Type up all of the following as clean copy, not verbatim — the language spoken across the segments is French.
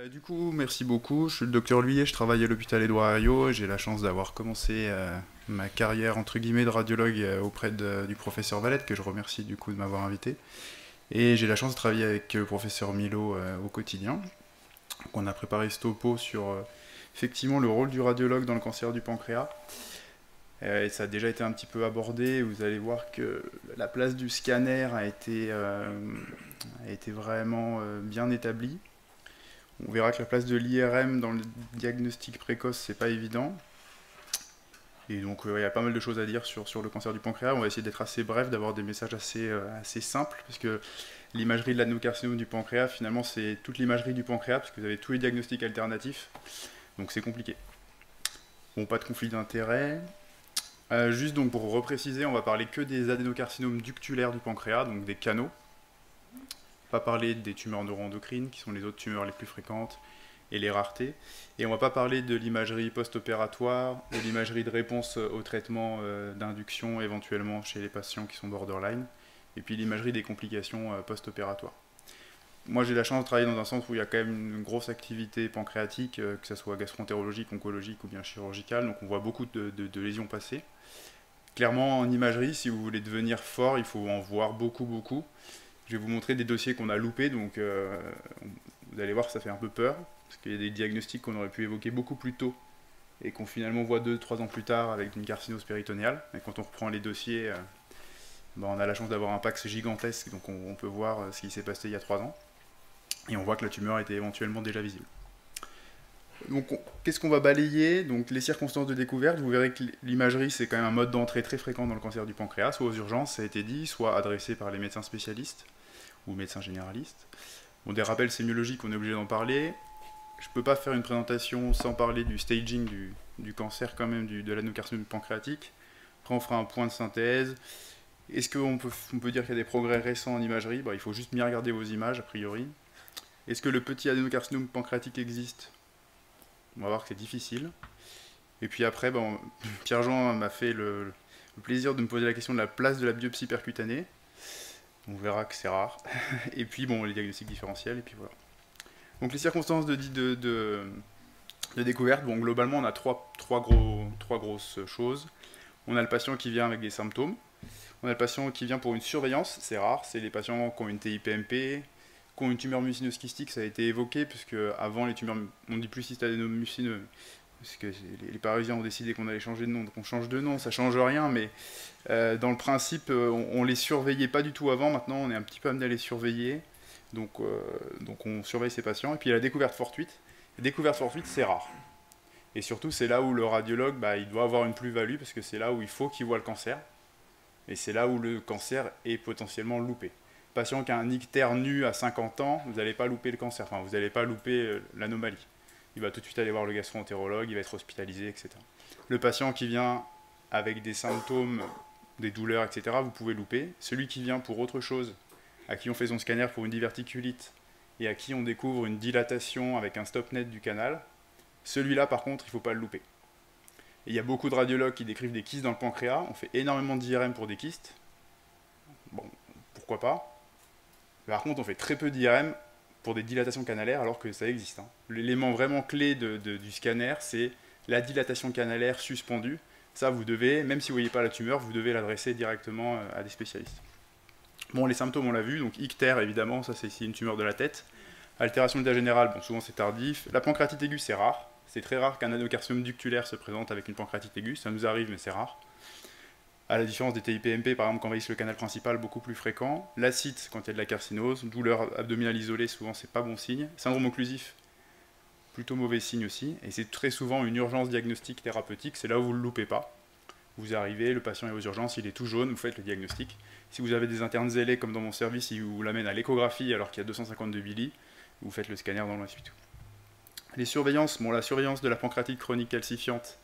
Du coup, merci beaucoup. Je suis le docteur Lhuillet, je travaille à l'hôpital Édouard Herriot et j'ai la chance d'avoir commencé ma carrière entre guillemets de radiologue auprès du professeur Valette, que je remercie du coup de m'avoir invité. Et j'ai la chance de travailler avec le professeur Milo au quotidien. Donc, on a préparé ce topo sur effectivement le rôle du radiologue dans le cancer du pancréas. Et ça a déjà été un petit peu abordé. Vous allez voir que la place du scanner a été vraiment bien établie. On verra que la place de l'IRM dans le diagnostic précoce, c'est pas évident. Et donc, il y a pas mal de choses à dire sur le cancer du pancréas. On va essayer d'être assez bref, d'avoir des messages assez simples, parce que l'imagerie de l'adénocarcinome du pancréas, finalement, c'est toute l'imagerie du pancréas, parce que vous avez tous les diagnostics alternatifs. Donc, c'est compliqué. Bon, pas de conflit d'intérêt. Juste donc pour repréciser, on va parler que des adénocarcinomes ductulaires du pancréas, donc des canaux. Pas parler des tumeurs neuroendocrines, qui sont les autres tumeurs les plus fréquentes, et les raretés. Et on ne va pas parler de l'imagerie post-opératoire, de l'imagerie de réponse au traitement d'induction éventuellement chez les patients qui sont borderline, et puis l'imagerie des complications post-opératoires. Moi j'ai la chance de travailler dans un centre où il y a quand même une grosse activité pancréatique, que ce soit gastro-entérologique, oncologique ou bien chirurgicale, donc on voit beaucoup de lésions passer. Clairement en imagerie, si vous voulez devenir fort, il faut en voir beaucoup. Je vais vous montrer des dossiers qu'on a loupés, donc vous allez voir que ça fait un peu peur, parce qu'il y a des diagnostics qu'on aurait pu évoquer beaucoup plus tôt, et qu'on finalement voit 2-3 ans plus tard avec une carcinose péritonéale. Et quand on reprend les dossiers, on a la chance d'avoir un PAX gigantesque, donc on peut voir ce qui s'est passé il y a 3 ans, et on voit que la tumeur était éventuellement déjà visible. Donc qu'est-ce qu'on va balayer? Donc les circonstances de découverte, vous verrez que l'imagerie c'est quand même un mode d'entrée très fréquent dans le cancer du pancréas, soit aux urgences, ça a été dit, soit adressé par les médecins spécialistes ou médecins généralistes. Bon, des rappels sémiologiques, on est obligé d'en parler. Je ne peux pas faire une présentation sans parler du staging du cancer quand même, de l'adénocarcinome pancréatique. Après on fera un point de synthèse. Est-ce qu'on peut dire qu'il y a des progrès récents en imagerie? Il faut juste bien regarder vos images a priori. Est-ce que le petit adénocarcinome pancréatique existe? On va voir que c'est difficile. Et puis après, Pierre-Jean m'a fait le plaisir de me poser la question de la place de la biopsie percutanée. On verra que c'est rare. Et puis les diagnostics différentiels, et puis voilà. Donc les circonstances de découverte, globalement on a trois grosses choses. On a le patient qui vient avec des symptômes. On a le patient qui vient pour une surveillance, c'est rare, c'est les patients qui ont une TIPMP, qui ont une tumeur mucineux kystique, ça a été évoqué, puisque avant les tumeurs, on dit plus cystadénomucineux, parce que les Parisiens ont décidé qu'on allait changer de nom, donc on change de nom, ça change rien, mais dans le principe, on les surveillait pas du tout avant, maintenant on est un petit peu amené à les surveiller, donc on surveille ces patients. Et puis il y a la découverte fortuite. La découverte fortuite, c'est rare. Et surtout, c'est là où le radiologue, il doit avoir une plus-value, parce que c'est là où il faut qu'il voit le cancer, et c'est là où le cancer est potentiellement loupé. Patient qui a un ictère nu à 50 ans, vous n'allez pas louper le cancer, enfin vous n'allez pas louper l'anomalie. Il va tout de suite aller voir le gastro-entérologue, il va être hospitalisé, etc. Le patient qui vient avec des symptômes, des douleurs, etc., vous pouvez louper. Celui qui vient pour autre chose, à qui on fait son scanner pour une diverticulite, et à qui on découvre une dilatation avec un stop net du canal, celui-là par contre, il ne faut pas le louper. Et il y a beaucoup de radiologues qui décrivent des kystes dans le pancréas, on fait énormément d'IRM pour des kystes, bon, pourquoi pas. Par contre, on fait très peu d'IRM pour des dilatations canalaires alors que ça existe. L'élément vraiment clé du scanner, c'est la dilatation canalaire suspendue. Ça, vous devez, même si vous ne voyez pas la tumeur, vous devez l'adresser directement à des spécialistes. Bon, les symptômes, on l'a vu, donc ictère, évidemment, ça c'est ici une tumeur de la tête. Altération de l'état général, souvent c'est tardif. La pancréatite aiguë, c'est rare. C'est très rare qu'un adénocarcinome ductulaire se présente avec une pancréatite aiguë, ça nous arrive, mais c'est rare. À la différence des TIPMP, par exemple, qui envahissent le canal principal, beaucoup plus fréquent. L'acide, quand il y a de la carcinose. Douleur abdominale isolée, souvent c'est pas bon signe. Syndrome occlusif, plutôt mauvais signe aussi. Et c'est très souvent une urgence diagnostique thérapeutique, c'est là où vous ne le loupez pas. Vous arrivez, le patient est aux urgences, il est tout jaune, vous faites le diagnostic. Si vous avez des internes zélés, comme dans mon service, ils vous l'amènent à l'échographie alors qu'il y a 250 de billy, vous faites le scanner dans la suite. Les surveillances, la surveillance de la pancréatite chronique calcifiante,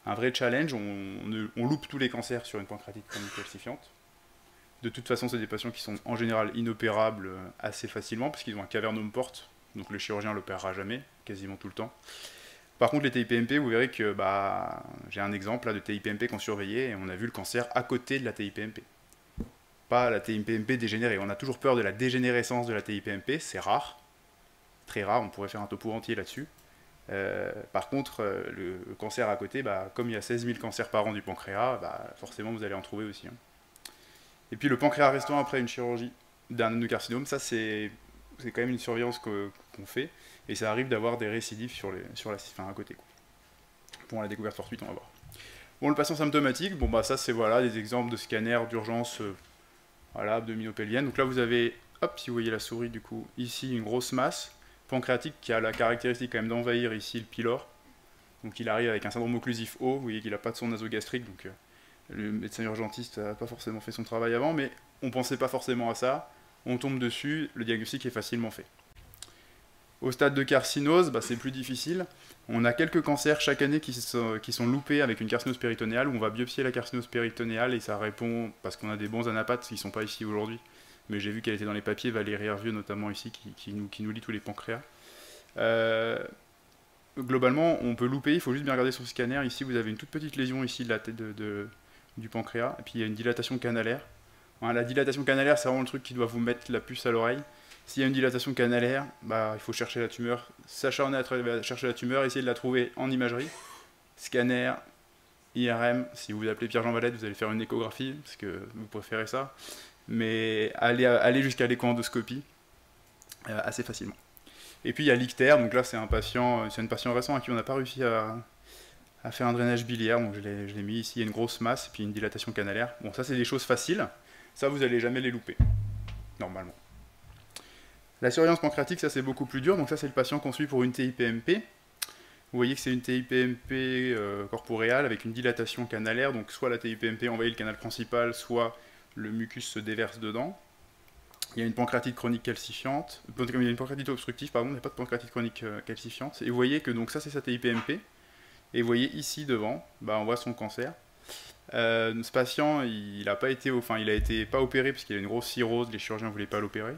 un vrai challenge, on loupe tous les cancers sur une pancréatite chronique calcifiante. De toute façon, c'est des patients qui sont en général inopérables assez facilement, parce qu'ils ont un cavernome porte, donc le chirurgien ne l'opérera jamais, quasiment tout le temps. Par contre, les TIPMP, vous verrez que j'ai un exemple là, de TIPMP qu'on surveillait, et on a vu le cancer à côté de la TIPMP. Pas la TIPMP dégénérée. On a toujours peur de la dégénérescence de la TIPMP, c'est rare. très rare, on pourrait faire un topo entier là-dessus. Par contre, le cancer à côté, bah, comme il y a 16 000 cancers par an du pancréas, bah, forcément vous allez en trouver aussi, hein. Et puis le pancréas restant après une chirurgie d'un adénocarcinome, ça c'est quand même une surveillance qu'on fait, et ça arrive d'avoir des récidives à côté, quoi. Pour la découverte fortuite, on va voir. Bon, le patient symptomatique, bon bah ça c'est voilà des exemples de scanners d'urgence, voilà, abdominopelvienne. Donc là vous avez, hop, si vous voyez la souris du coup, ici une grosse masse pancréatique qui a la caractéristique quand même d'envahir ici le pylore. Donc il arrive avec un syndrome occlusif haut, vous voyez qu'il n'a pas de son nasogastrique, donc le médecin urgentiste n'a pas forcément fait son travail avant, mais on ne pensait pas forcément à ça, on tombe dessus, le diagnostic est facilement fait. Au stade de carcinose, bah, c'est plus difficile. On a quelques cancers chaque année qui sont loupés avec une carcinose péritonéale, où on va biopsier la carcinose péritonéale et ça répond, parce qu'on a des bons anapathes qui ne sont pas ici aujourd'hui, mais j'ai vu qu'elle était dans les papiers, Valérie Hervieux notamment ici, qui nous lit tous les pancréas. Globalement, on peut louper, il faut juste bien regarder sur le scanner. Ici, vous avez une toute petite lésion ici de la tête du pancréas, et puis il y a une dilatation canalaire. Hein, la dilatation canalaire, c'est vraiment le truc qui doit vous mettre la puce à l'oreille. S'il y a une dilatation canalaire, bah, il faut chercher la tumeur, s'acharner à chercher la tumeur, essayer de la trouver en imagerie. Scanner, IRM, si vous vous appelez Pierre-Jean Valette, vous allez faire une échographie, parce que vous préférez ça. Mais aller jusqu'à l'écho-endoscopie assez facilement. Et puis il y a l'ictère, donc là c'est une patient récent à qui on n'a pas réussi à faire un drainage biliaire, donc je l'ai mis ici, il y a une grosse masse, et puis une dilatation canalaire. Bon, ça c'est des choses faciles, ça vous n'allez jamais les louper, normalement. La surveillance pancréatique, ça c'est beaucoup plus dur, donc ça c'est le patient qu'on suit pour une TIPMP. Vous voyez que c'est une TIPMP corporéale avec une dilatation canalaire, donc soit la TIPMP envahit le canal principal, soit le mucus se déverse dedans. Il y a une pancréatite chronique calcifiante, il y a une pancréatite obstructive, pardon, il n'y a pas de pancréatite chronique calcifiante. Et vous voyez que donc ça c'est sa TIPMP, et vous voyez ici devant, bah, on voit son cancer. Ce patient, il a été pas opéré parce qu'il a une grosse cirrhose, les chirurgiens ne voulaient pas l'opérer.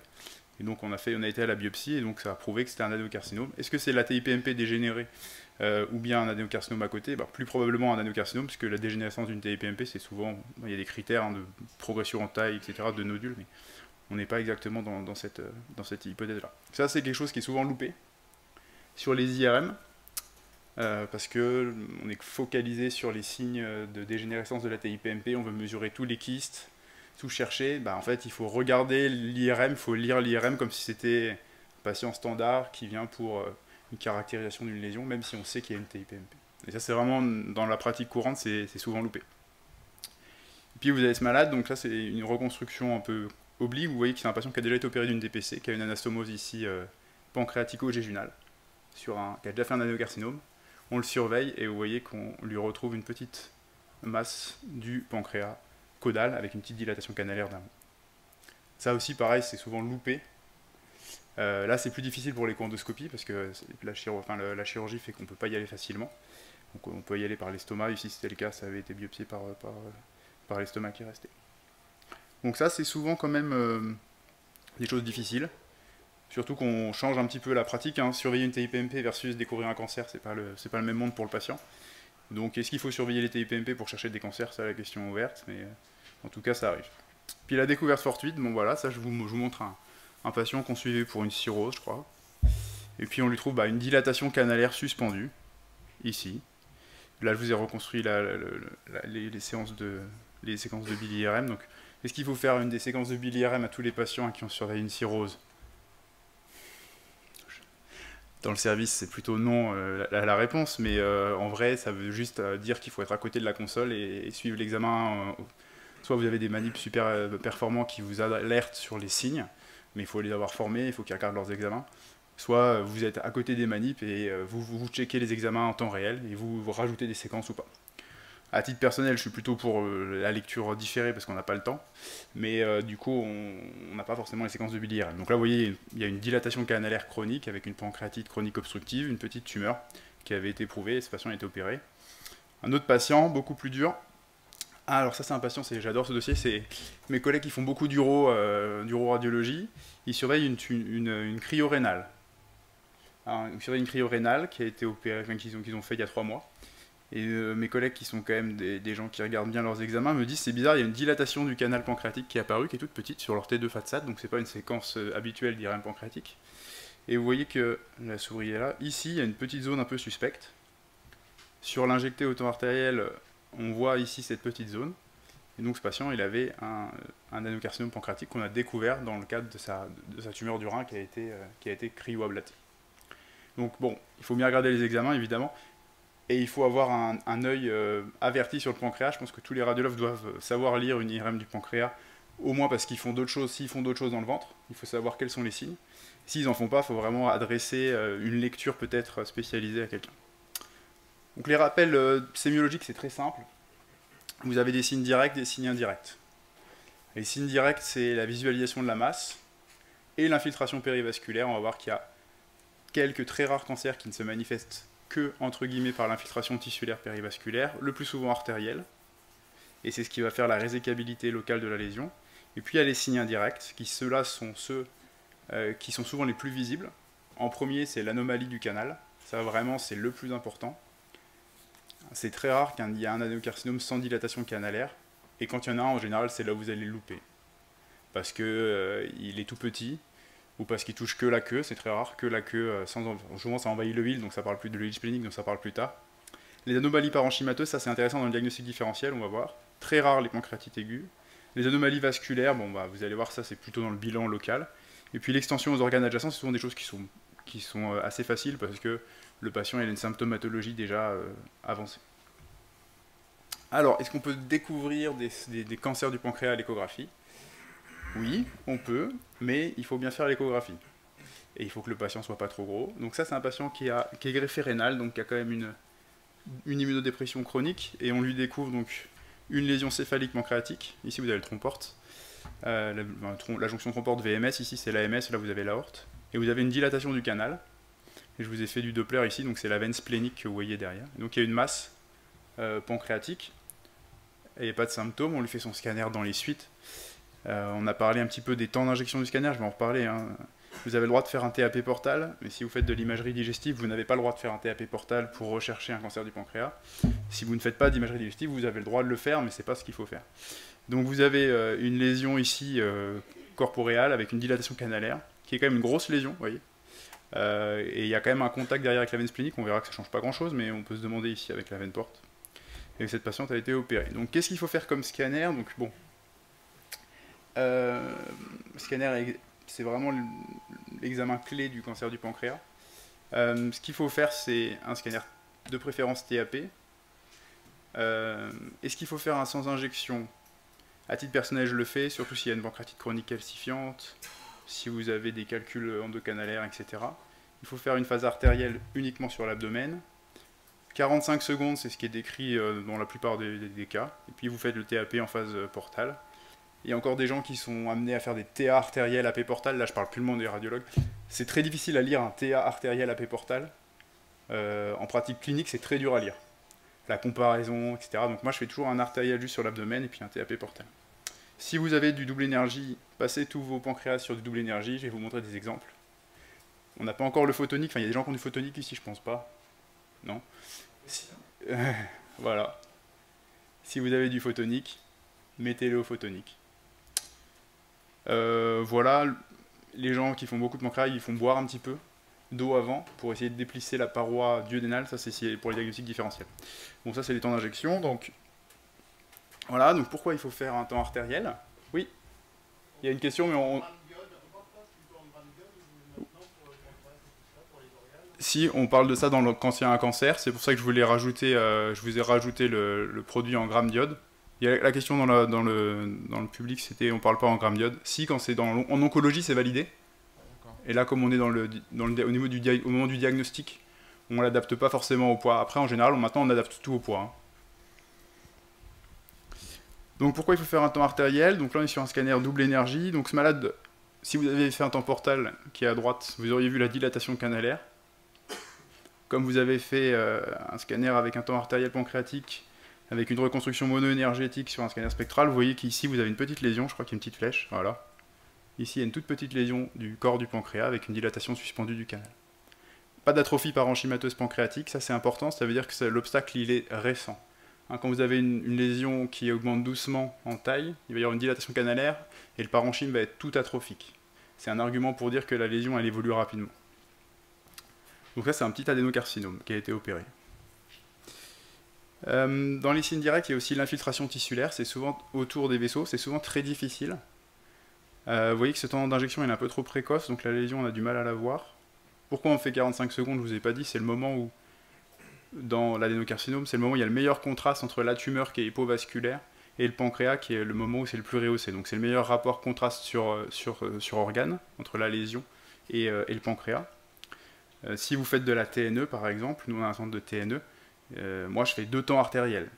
Et donc on a été à la biopsie et donc ça a prouvé que c'était un adénocarcinome. Est-ce que c'est la TIPMP dégénérée ou bien un adénocarcinome à côté? Bah, plus probablement un adénocarcinome, puisque la dégénérescence d'une TIPMP, c'est souvent, il y a des critères hein, de progression en taille, etc., de nodules, mais on n'est pas exactement dans cette hypothèse-là. Ça, c'est quelque chose qui est souvent loupé sur les IRM, parce qu'on est focalisé sur les signes de dégénérescence de la TIPMP, on veut mesurer tous les kystes, tout chercher, bah en fait il faut regarder l'IRM, il faut lire l'IRM comme si c'était un patient standard qui vient pour une caractérisation d'une lésion, même si on sait qu'il y a une TIPMP. Et ça c'est vraiment, dans la pratique courante, c'est souvent loupé. Et puis vous avez ce malade, donc là c'est une reconstruction un peu oblique, vous voyez que c'est un patient qui a déjà été opéré d'une DPC, qui a une anastomose ici pancréatico-jéjunale, qui a déjà fait un adénocarcinome. On le surveille et vous voyez qu'on lui retrouve une petite masse du pancréas caudal avec une petite dilatation canalaire d'un. Ça aussi, pareil, c'est souvent loupé. Là, c'est plus difficile pour l'écho-endoscopie parce que la chirurgie fait qu'on ne peut pas y aller facilement. Donc, on peut y aller par l'estomac. Ici, c'était le cas, ça avait été biopsié par l'estomac qui restait. Donc, ça, c'est souvent quand même des choses difficiles. Surtout qu'on change un petit peu la pratique. Hein. Surveiller une TIPMP versus découvrir un cancer, c'est pas le même monde pour le patient. Donc, est-ce qu'il faut surveiller les TIPMP pour chercher des cancers? C'est la question ouverte, mais en tout cas, ça arrive. Puis la découverte fortuite, bon voilà, ça je vous montre un patient qu'on suivait pour une cirrhose, je crois. Et puis on lui trouve une dilatation canalaire suspendue, ici. Là, je vous ai reconstruit les séquences de BILIRM. Donc, est-ce qu'il faut faire des séquences de BILIRM à tous les patients qui ont surveillé une cirrhose? Dans le service, c'est plutôt non la réponse, mais en vrai, ça veut juste dire qu'il faut être à côté de la console et suivre l'examen. Soit vous avez des manips super performants qui vous alertent sur les signes, mais il faut les avoir formés, il faut qu'ils regardent leurs examens. Soit vous êtes à côté des manips et vous checkez les examens en temps réel et vous rajoutez des séquences ou pas. À titre personnel, je suis plutôt pour la lecture différée parce qu'on n'a pas le temps, mais du coup, on n'a pas forcément les séquences de BILIRM. Donc là, vous voyez, il y a une dilatation canalaire chronique avec une pancréatite chronique obstructive, une petite tumeur qui avait été prouvée, et ce patient a été opéré. Un autre patient, beaucoup plus dur. Ah, alors ça, c'est un patient, j'adore ce dossier, c'est mes collègues qui font beaucoup d'uro-radiologie, ils surveillent une cryorénale. Alors, ils surveillent une cryorénale qui a été opérée, qu'ils ont fait il y a 3 mois. Et mes collègues qui sont quand même des gens qui regardent bien leurs examens me disent c'est bizarre, il y a une dilatation du canal pancréatique qui est apparue, qui est toute petite sur leur T2 FATSAT, donc c'est pas une séquence habituelle d'IRM pancréatique. Et vous voyez que la souris est là. Ici, il y a une petite zone un peu suspecte. Sur l'injecté au temps artériel, on voit ici cette petite zone. Et donc ce patient, il avait un adénocarcinome pancréatique qu'on a découvert dans le cadre de sa tumeur du rein qui a été cryoablatée. Donc bon, il faut bien regarder les examens évidemment, et il faut avoir un œil averti sur le pancréas. Je pense que tous les radiologues doivent savoir lire une IRM du pancréas, au moins parce qu'ils font d'autres choses. S'ils font d'autres choses dans le ventre, il faut savoir quels sont les signes. S'ils n'en font pas, il faut vraiment adresser une lecture peut-être spécialisée à quelqu'un. Donc les rappels sémiologiques, c'est très simple. Vous avez des signes directs, des signes indirects. Les signes directs, c'est la visualisation de la masse et l'infiltration périvasculaire. On va voir qu'il y a quelques très rares cancers qui ne se manifestent que, entre guillemets, par l'infiltration tissulaire périvasculaire, le plus souvent artérielle. Et c'est ce qui va faire la résécabilité locale de la lésion. Et puis il y a les signes indirects, qui ceux-là sont ceux qui sont souvent les plus visibles. En premier, c'est l'anomalie du canal. Ça, vraiment, c'est le plus important. C'est très rare qu'il y ait un adénocarcinome sans dilatation canalaire. Et quand il y en a un, en général, c'est là où vous allez le louper. Parce qu'il est tout petit, ou parce qu'il touche que la queue. C'est très rare que la queue, souvent ça envahit le bile, donc ça parle plus de l'œil splénique, donc ça parle plus tard. Les anomalies parenchymateuses, ça c'est intéressant dans le diagnostic différentiel, on va voir. Très rare les pancréatites aiguës. Les anomalies vasculaires, bon, bah, vous allez voir, ça c'est plutôt dans le bilan local. Et puis l'extension aux organes adjacents, c'est souvent des choses qui sont assez faciles parce que le patient il a une symptomatologie déjà avancée. Alors, est-ce qu'on peut découvrir des cancers du pancréas à l'échographie? Oui, on peut, mais il faut bien faire l'échographie. Et il faut que le patient soit pas trop gros. Donc ça, c'est un patient qui est greffé rénal, donc qui a quand même une immunodépression chronique, et on lui découvre donc une lésion céphalique pancréatique. Ici, vous avez le tronc-porte. La jonction tronc-porte VMS, ici c'est l'AMS, là vous avez l'aorte. Et vous avez une dilatation du canal. Et je vous ai fait du Doppler ici, donc c'est la veine splénique que vous voyez derrière. Donc il y a une masse pancréatique. Et il n'y a pas de symptômes, on lui fait son scanner dans les suites. On a parlé un petit peu des temps d'injection du scanner, je vais en reparler. Hein. Vous avez le droit de faire un TAP portal, mais si vous faites de l'imagerie digestive, vous n'avez pas le droit de faire un TAP portal pour rechercher un cancer du pancréas. Si vous ne faites pas d'imagerie digestive, vous avez le droit de le faire, mais ce n'est pas ce qu'il faut faire. Donc vous avez une lésion ici corporéale avec une dilatation canalaire, qui est quand même une grosse lésion, vous voyez. Et il y a quand même un contact derrière avec la veine splénique, on verra que ça ne change pas grand-chose, mais on peut se demander ici avec la veine porte. Et cette patiente a été opérée. Donc qu'est-ce qu'il faut faire comme scanner? Donc bon, scanner, c'est vraiment l'examen clé du cancer du pancréas. Ce qu'il faut faire, c'est un scanner de préférence TAP. Est-ce qu'il faut faire un sans injection? À titre personnel, je le fais, surtout s'il y a une pancréatite chronique calcifiante, si vous avez des calculs endocanalaires, etc. Il faut faire une phase artérielle uniquement sur l'abdomen. 45 secondes, c'est ce qui est décrit dans la plupart des cas. Et puis vous faites le TAP en phase portale. Il y a encore des gens qui sont amenés à faire des TA artériels AP portal. Là, je parle plus le monde des radiologues. C'est très difficile à lire un TA artériel AP portal. En pratique clinique, c'est très dur à lire. La comparaison, etc. Donc moi, je fais toujours un artériel juste sur l'abdomen et puis un TAP portal. Si vous avez du double énergie, passez tous vos pancréas sur du double énergie. Je vais vous montrer des exemples. On n'a pas encore le photonique. Enfin, il y a des gens qui ont du photonique ici, je pense pas. Non. Voilà. Si vous avez du photonique, mettez-le au photonique. Voilà, les gens qui font beaucoup de pancréas, ils font boire un petit peu d'eau avant pour essayer de déplisser la paroi duodénale. Ça, c'est pour les diagnostics différentiels. Bon, ça, c'est les temps d'injection. Donc, voilà. Donc, pourquoi il faut faire un temps artériel? Oui. Il y a une question, mais on... Si, on parle de ça quand il y a un cancer. C'est pour ça que je voulais rajouter, je vous ai rajouté le produit en grammes d'iode. Il y a la question dans le public, c'était on parle pas en grammes d'iode. Si, quand c'est en oncologie, c'est validé. Et là, comme on est au moment du diagnostic, on l'adapte pas forcément au poids. Après, en général, maintenant, on adapte tout au poids. Hein. Donc, pourquoi il faut faire un temps artériel? Donc là, on est sur un scanner double énergie. Donc, ce malade, si vous avez fait un temps portal qui est à droite, vous auriez vu la dilatation canalaire. Comme vous avez fait un scanner avec un temps artériel pancréatique, avec une reconstruction mono-énergétique sur un scanner spectral, vous voyez qu'ici vous avez une petite lésion, je crois qu'il y a une petite flèche, voilà. Ici il y a une toute petite lésion du corps du pancréas avec une dilatation suspendue du canal. Pas d'atrophie parenchymateuse pancréatique, ça c'est important, ça veut dire que l'obstacle il est récent. Hein, quand vous avez une lésion qui augmente doucement en taille, il va y avoir une dilatation canalaire et le parenchyme va être tout atrophique. C'est un argument pour dire que la lésion elle évolue rapidement. Donc là, c'est un petit adénocarcinome qui a été opéré. Dans les signes directs, il y a aussi l'infiltration tissulaire, c'est souvent autour des vaisseaux, c'est souvent très difficile. Vous voyez que ce temps d'injection est un peu trop précoce, donc la lésion, on a du mal à la voir. Pourquoi on fait 45 secondes, je vous ai pas dit, c'est le moment où, dans l'adénocarcinome, c'est le moment où il y a le meilleur contraste entre la tumeur qui est hypovasculaire et le pancréas qui est le moment où c'est le plus rehaussé. Donc c'est le meilleur rapport contraste sur organe, entre la lésion et le pancréas. Si vous faites de la TNE, par exemple, nous on a un centre de TNE, moi je fais 2 temps artériels.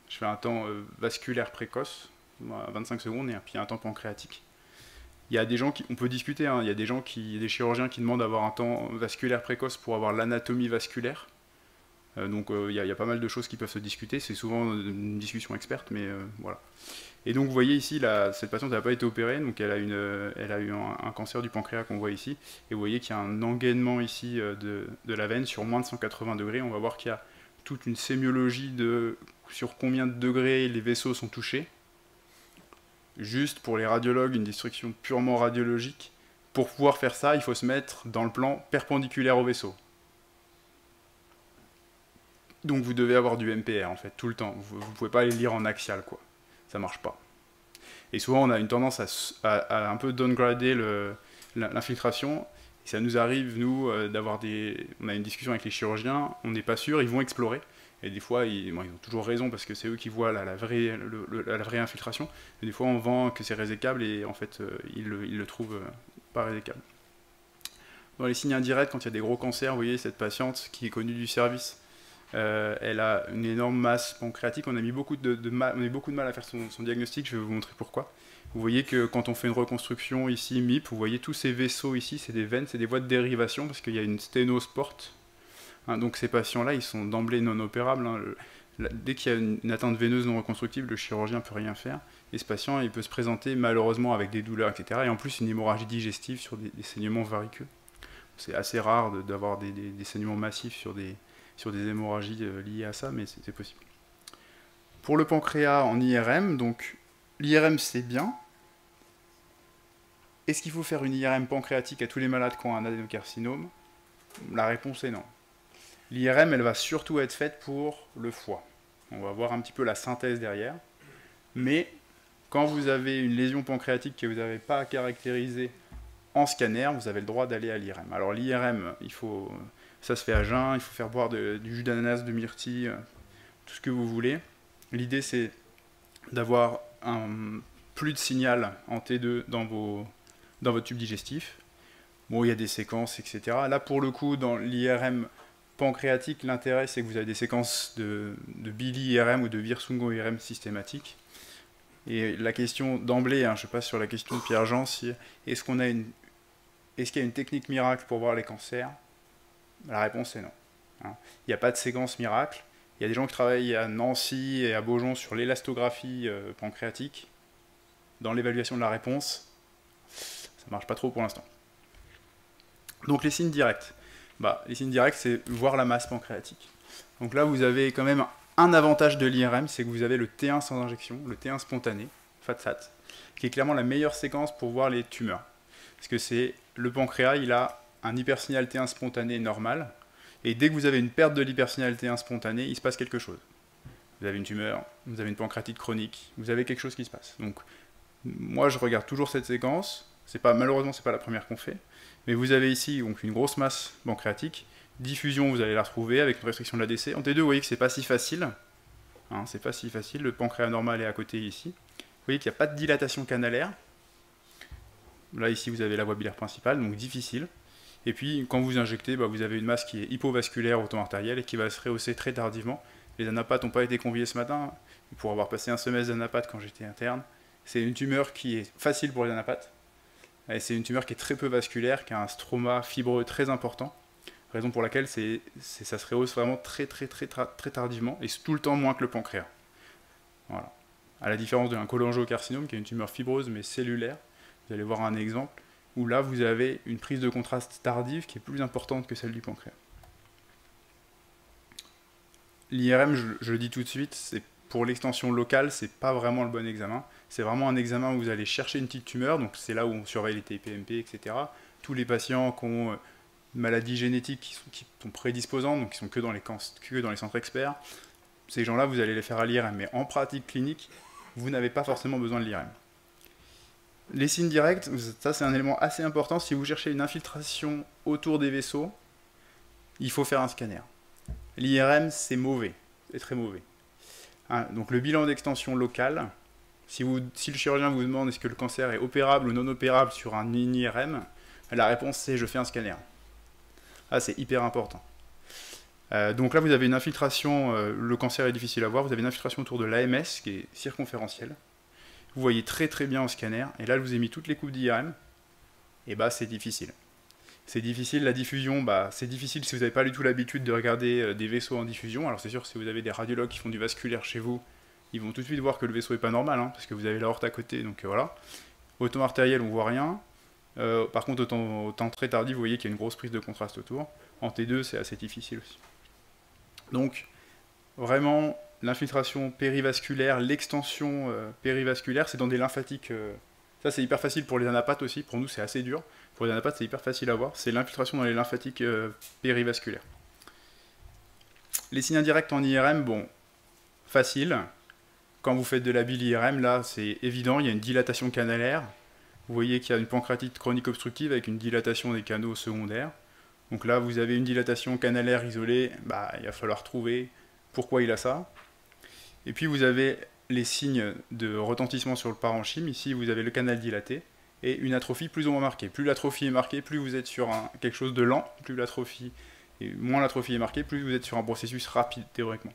Je fais un temps vasculaire précoce, à 25 secondes, et puis un temps pancréatique. Il y a des gens on peut discuter, hein, il y a des chirurgiens qui demandent d'avoir un temps vasculaire précoce pour avoir l'anatomie vasculaire. Donc il y a pas mal de choses qui peuvent se discuter, c'est souvent une discussion experte, mais voilà. Et donc vous voyez ici, cette patiente n'a pas été opérée, donc elle a eu un cancer du pancréas qu'on voit ici, et vous voyez qu'il y a un engainement ici de la veine sur moins de 180 degrés, on va voir qu'il y a toute une sémiologie sur combien de degrés les vaisseaux sont touchés. Juste pour les radiologues, une destruction purement radiologique. Pour pouvoir faire ça, il faut se mettre dans le plan perpendiculaire au vaisseau. Donc vous devez avoir du MPR en fait, tout le temps. Vous ne pouvez pas les lire en axial, quoi. Ça marche pas. Et souvent on a une tendance à un peu downgrader l'infiltration. Et ça nous arrive, nous, on a une discussion avec les chirurgiens, on n'est pas sûr, ils vont explorer. Et des fois, ils ont toujours raison parce que c'est eux qui voient la vraie infiltration. Et des fois, on vend que c'est résécable et en fait, ils le trouvent pas résécable. Dans les signes indirects, quand il y a des gros cancers, vous voyez cette patiente qui est connue du service, elle a une énorme masse pancréatique. On a eu beaucoup de mal à faire son diagnostic, je vais vous montrer pourquoi. Vous voyez que quand on fait une reconstruction ici, MIP, vous voyez tous ces vaisseaux ici, c'est des veines, c'est des voies de dérivation parce qu'il y a une sténose porte. Donc ces patients-là, ils sont d'emblée non opérables. Dès qu'il y a une atteinte veineuse non reconstructible, le chirurgien ne peut rien faire. Et ce patient, il peut se présenter malheureusement avec des douleurs, etc. Et en plus, une hémorragie digestive sur des saignements variqueux. C'est assez rare d'avoir des saignements massifs sur des hémorragies liées à ça, mais c'est possible. Pour le pancréas en IRM, donc l'IRM c'est bien. Est-ce qu'il faut faire une IRM pancréatique à tous les malades qui ont un adénocarcinome? La réponse est non. L'IRM, elle va surtout être faite pour le foie. On va voir un petit peu la synthèse derrière. Mais quand vous avez une lésion pancréatique que vous n'avez pas caractérisée en scanner, vous avez le droit d'aller à l'IRM. Alors l'IRM, ça se fait à jeun, il faut faire boire du jus d'ananas, de myrtille, tout ce que vous voulez. L'idée, c'est d'avoir plus de signal en T2 dans votre tube digestif. Bon, il y a des séquences, etc. Là, pour le coup, dans l'IRM pancréatique, l'intérêt, c'est que vous avez des séquences de Billy-IRM ou de Virsungo-IRM systématiques. Et la question d'emblée, je passe sur la question de Pierre-Jean, est-ce qu'il y a une technique miracle pour voir les cancers? La réponse est non. Il n'y a pas de séquence miracle. Il y a des gens qui travaillent à Nancy et à Beaujon sur l'élastographie pancréatique. Dans l'évaluation de la réponse, ça ne marche pas trop pour l'instant. Donc les signes directs. Les signes directs, c'est voir la masse pancréatique. Donc là, vous avez quand même un avantage de l'IRM, c'est que vous avez le T1 sans injection, le T1 spontané, FATSAT, qui est clairement la meilleure séquence pour voir les tumeurs. Parce que le pancréas, il a un hypersignal T1 spontané normal, et dès que vous avez une perte de l'hypersignal T1 spontané, il se passe quelque chose. Vous avez une tumeur, vous avez une pancréatite chronique, vous avez quelque chose qui se passe. Donc, moi, je regarde toujours cette séquence. Malheureusement, c'est pas la première qu'on fait. Mais vous avez ici donc, une grosse masse pancréatique. Diffusion, vous allez la retrouver avec une restriction de l'ADC. En T2, vous voyez que c'est pas si facile. C'est pas si facile. Le pancréas normal est à côté ici. Vous voyez qu'il n'y a pas de dilatation canalaire. Là, ici, vous avez la voie biliaire principale, donc difficile. Et puis, quand vous injectez, vous avez une masse qui est hypovasculaire au temps artériel et qui va se rehausser très tardivement. Les anapathes n'ont pas été conviés ce matin. Pour avoir passé un semestre d'anapathe quand j'étais interne, c'est une tumeur qui est facile pour les anapathes. Et c'est une tumeur qui est très peu vasculaire, qui a un stroma fibreux très important. Raison pour laquelle ça se rehausse vraiment très tardivement et tout le temps moins que le pancréas. Voilà. À la différence d'un cholangiocarcinome qui est une tumeur fibreuse mais cellulaire, vous allez voir un exemple où là vous avez une prise de contraste tardive qui est plus importante que celle du pancréas. L'IRM, je le dis tout de suite, pour l'extension locale, c'est pas vraiment le bon examen. C'est vraiment un examen où vous allez chercher une petite tumeur, donc c'est là où on surveille les TPMP, etc. Tous les patients qui ont maladies génétiques qui sont prédisposantes, donc qui sont que dans les centres experts. Ces gens-là, vous allez les faire à l'IRM, mais en pratique clinique, vous n'avez pas forcément besoin de l'IRM. Les signes directs, ça c'est un élément assez important. Si vous cherchez une infiltration autour des vaisseaux, il faut faire un scanner. L'IRM, c'est mauvais, c'est très mauvais. Hein, donc le bilan d'extension local, si le chirurgien vous demande est-ce que le cancer est opérable ou non opérable sur un IRM, la réponse c'est je fais un scanner. Ah, c'est hyper important. Donc là vous avez une infiltration, le cancer est difficile à voir, vous avez une infiltration autour de l'AMS qui est circonférentielle. Vous voyez très très bien au scanner, et là je vous ai mis toutes les coupes d'IRM, et bah c'est difficile. C'est difficile, la diffusion, c'est difficile si vous n'avez pas du tout l'habitude de regarder des vaisseaux en diffusion. Alors c'est sûr, si vous avez des radiologues qui font du vasculaire chez vous, ils vont tout de suite voir que le vaisseau n'est pas normal, hein, parce que vous avez l'aorte à côté, donc voilà. Au temps artériel, on voit rien. Par contre, au temps très tardif, vous voyez qu'il y a une grosse prise de contraste autour. En T2, c'est assez difficile aussi. Donc, vraiment, l'infiltration périvasculaire, l'extension périvasculaire, c'est dans des lymphatiques. Ça, c'est hyper facile pour les anapathes aussi. Pour nous, c'est assez dur. Pour les anapathes, c'est hyper facile à voir. C'est l'infiltration dans les lymphatiques périvasculaires. Les signes indirects en IRM, bon, facile. Quand vous faites de la bile IRM, là, c'est évident, il y a une dilatation canalaire. Vous voyez qu'il y a une pancréatite chronique obstructive avec une dilatation des canaux secondaires. Donc là, vous avez une dilatation canalaire isolée, il va falloir trouver pourquoi il a ça. Et puis vous avez les signes de retentissement sur le parenchyme. Ici, vous avez le canal dilaté et une atrophie plus ou moins marquée. Plus l'atrophie est marquée, plus vous êtes sur quelque chose de lent, moins l'atrophie est marquée, plus vous êtes sur un processus rapide, théoriquement.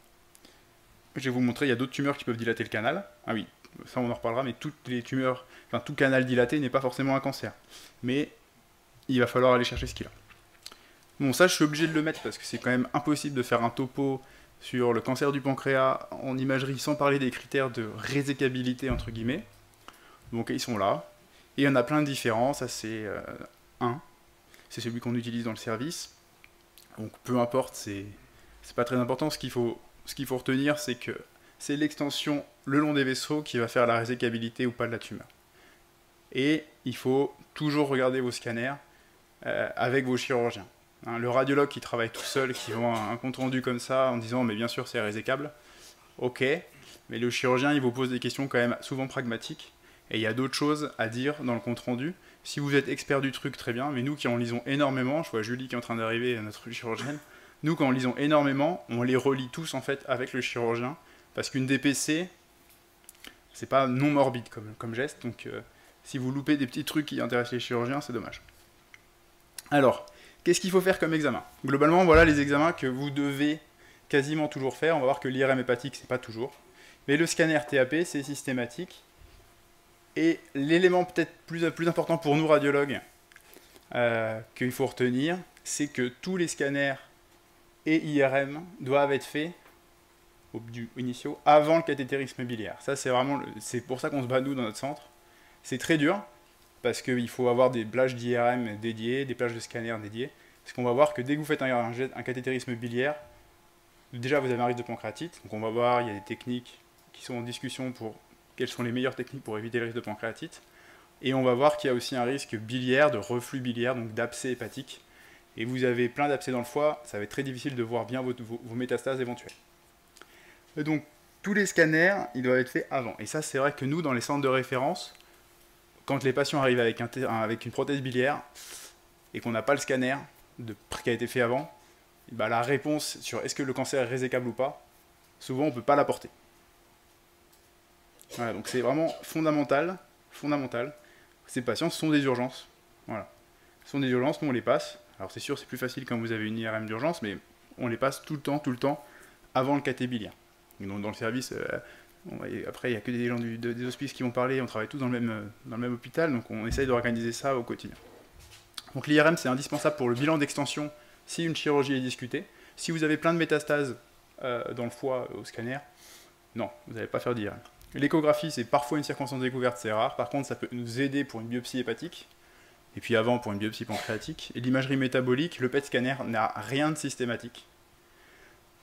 Je vais vous montrer, il y a d'autres tumeurs qui peuvent dilater le canal. Ah oui, ça on en reparlera, mais toutes les tumeurs, tout canal dilaté n'est pas forcément un cancer. Mais il va falloir aller chercher ce qu'il a. Bon, ça je suis obligé de le mettre parce que c'est quand même impossible de faire un topo sur le cancer du pancréas en imagerie sans parler des critères de résécabilité entre guillemets. Donc ils sont là. Et il y en a plein de différents, ça c'est un. C'est celui qu'on utilise dans le service. Donc peu importe, c'est pas très important. Ce qu'il faut retenir, c'est que c'est l'extension le long des vaisseaux qui va faire la résécabilité ou pas de la tumeur. Et il faut toujours regarder vos scanners avec vos chirurgiens. Hein, le radiologue qui travaille tout seul, qui vend un compte rendu comme ça en disant mais bien sûr c'est résécable, ok, mais le chirurgien il vous pose des questions quand même souvent pragmatiques et il y a d'autres choses à dire dans le compte rendu. Si vous êtes expert du truc, très bien, mais nous qui en lisons énormément, je vois Julie qui est en train d'arriver, notre chirurgienne, nous quand en lisons énormément, on les relit tous en fait avec le chirurgien parce qu'une DPC c'est pas non morbide comme geste, donc si vous loupez des petits trucs qui intéressent les chirurgiens, c'est dommage. Alors, qu'est-ce qu'il faut faire comme examen? Globalement, voilà les examens que vous devez quasiment toujours faire. On va voir que l'IRM hépatique, c'est pas toujours. Mais le scanner TAP, c'est systématique. Et l'élément peut-être plus important pour nous radiologues qu'il faut retenir, c'est que tous les scanners et IRM doivent être faits initiaux avant le cathétérisme biliaire. Ça, c'est pour ça qu'on se bat nous dans notre centre. C'est très dur parce qu'il faut avoir des plages d'IRM dédiées, des plages de scanner dédiées. Parce qu'on va voir que dès que vous faites un cathétérisme biliaire, déjà vous avez un risque de pancréatite. Donc on va voir, il y a des techniques qui sont en discussion pour quelles sont les meilleures techniques pour éviter le risque de pancréatite. Et on va voir qu'il y a aussi un risque biliaire, de reflux biliaire, donc d'abcès hépatique. Et vous avez plein d'abcès dans le foie, ça va être très difficile de voir bien vos métastases éventuelles. Et donc tous les scanners, ils doivent être faits avant. Et ça, c'est vrai que nous, dans les centres de référence, quand les patients arrivent avec une prothèse biliaire et qu'on n'a pas le scanner qui a été fait avant, la réponse sur est-ce que le cancer est résécable ou pas, souvent on ne peut pas l'apporter. Voilà, donc c'est vraiment fondamental. Ces patients sont des urgences. Voilà. Ce sont des urgences, nous on les passe. Alors c'est sûr, c'est plus facile quand vous avez une IRM d'urgence, mais on les passe tout le temps, avant le cathé biliaire. Et donc dans le service, après il n'y a que des gens des hospices qui vont parler, on travaille tous dans le même hôpital, donc on essaye d'organiser ça au quotidien. Donc l'IRM c'est indispensable pour le bilan d'extension si une chirurgie est discutée. Si vous avez plein de métastases dans le foie au scanner, non, vous n'allez pas faire d'IRM. L'échographie, c'est parfois une circonstance découverte, c'est rare. Par contre, ça peut nous aider pour une biopsie hépatique, et puis avant pour une biopsie pancréatique. Et l'imagerie métabolique, le PET scanner n'a rien de systématique.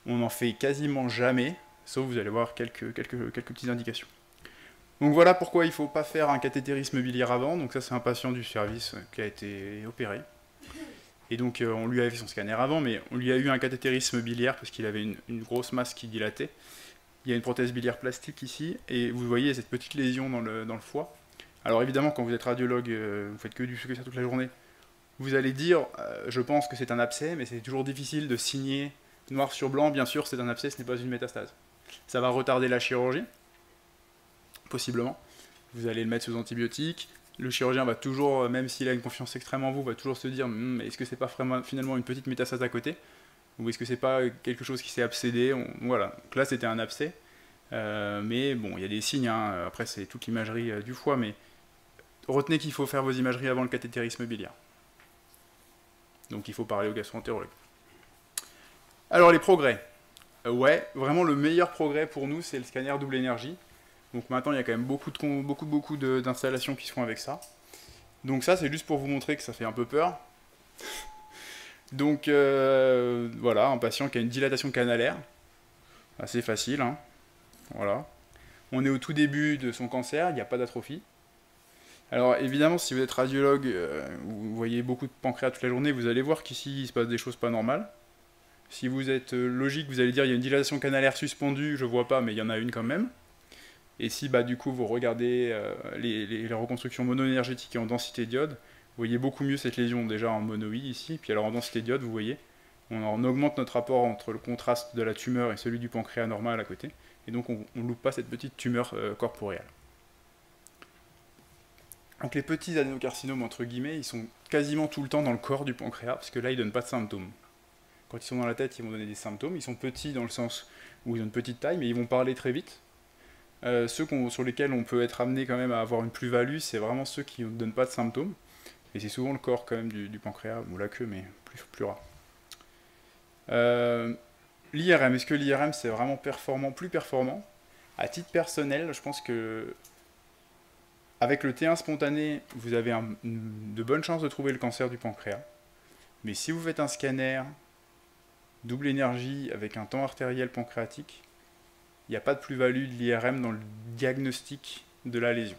On n'en fait quasiment jamais, sauf vous allez voir quelques petites indications. Donc voilà pourquoi il ne faut pas faire un cathétérisme biliaire avant. Donc ça, c'est un patient du service qui a été opéré. Et donc on lui avait fait son scanner avant, mais on lui a eu un cathétérisme biliaire parce qu'il avait une grosse masse qui dilatait. Il y a une prothèse biliaire plastique ici, et vous voyez cette petite lésion dans le foie. Alors évidemment, quand vous êtes radiologue, vous faites que ça toute la journée, vous allez dire, je pense que c'est un abcès, mais c'est toujours difficile de signer noir sur blanc, bien sûr c'est un abcès, ce n'est pas une métastase. Ça va retarder la chirurgie, possiblement. Vous allez le mettre sous antibiotiques. Le chirurgien va toujours, même s'il a une confiance extrême en vous, va toujours se dire est-ce que c'est pas finalement une petite métastase à côté? Ou est-ce que c'est pas quelque chose qui s'est abcédé? Voilà. Donc là c'était un abcès. Mais bon, il y a des signes, hein. Après c'est toute l'imagerie du foie, mais retenez qu'il faut faire vos imageries avant le cathétérisme biliaire. Donc il faut parler au gastro-entérologue. Alors les progrès. Ouais, vraiment le meilleur progrès pour nous, c'est le scanner double énergie. Donc maintenant, il y a quand même beaucoup d'installations qui se font avec ça. Donc ça, c'est juste pour vous montrer que ça fait un peu peur. Donc voilà, un patient qui a une dilatation canalaire. Assez facile, hein. Voilà. On est au tout début de son cancer, il n'y a pas d'atrophie. Alors évidemment, si vous êtes radiologue, vous voyez beaucoup de pancréas toute la journée, vous allez voir qu'ici, il se passe des choses pas normales. Si vous êtes logique, vous allez dire il y a une dilatation canalaire suspendue, je vois pas, mais il y en a une quand même. Et si du coup vous regardez les reconstructions monoénergétiques et en densité d'iode, vous voyez beaucoup mieux cette lésion déjà en mono-I ici, puis alors en densité d'iode, vous voyez, on augmente notre rapport entre le contraste de la tumeur et celui du pancréas normal à côté, et donc on ne loupe pas cette petite tumeur corporeale. Donc les petits adénocarcinomes, entre guillemets, ils sont quasiment tout le temps dans le corps du pancréas, parce que là ils ne donnent pas de symptômes. Quand ils sont dans la tête, ils vont donner des symptômes, ils sont petits dans le sens où ils ont une petite taille, mais ils vont parler très vite. Ceux sur lesquels on peut être amené quand même à avoir une plus-value, c'est vraiment ceux qui ne donnent pas de symptômes. Et c'est souvent le corps quand même du pancréas, ou la queue, mais plus rare. L'IRM, est-ce que l'IRM c'est vraiment plus performant? À titre personnel, je pense que avec le T1 spontané, vous avez de bonnes chances de trouver le cancer du pancréas. Mais si vous faites un scanner double énergie avec un temps artériel pancréatique, il n'y a pas de plus-value de l'IRM dans le diagnostic de la lésion.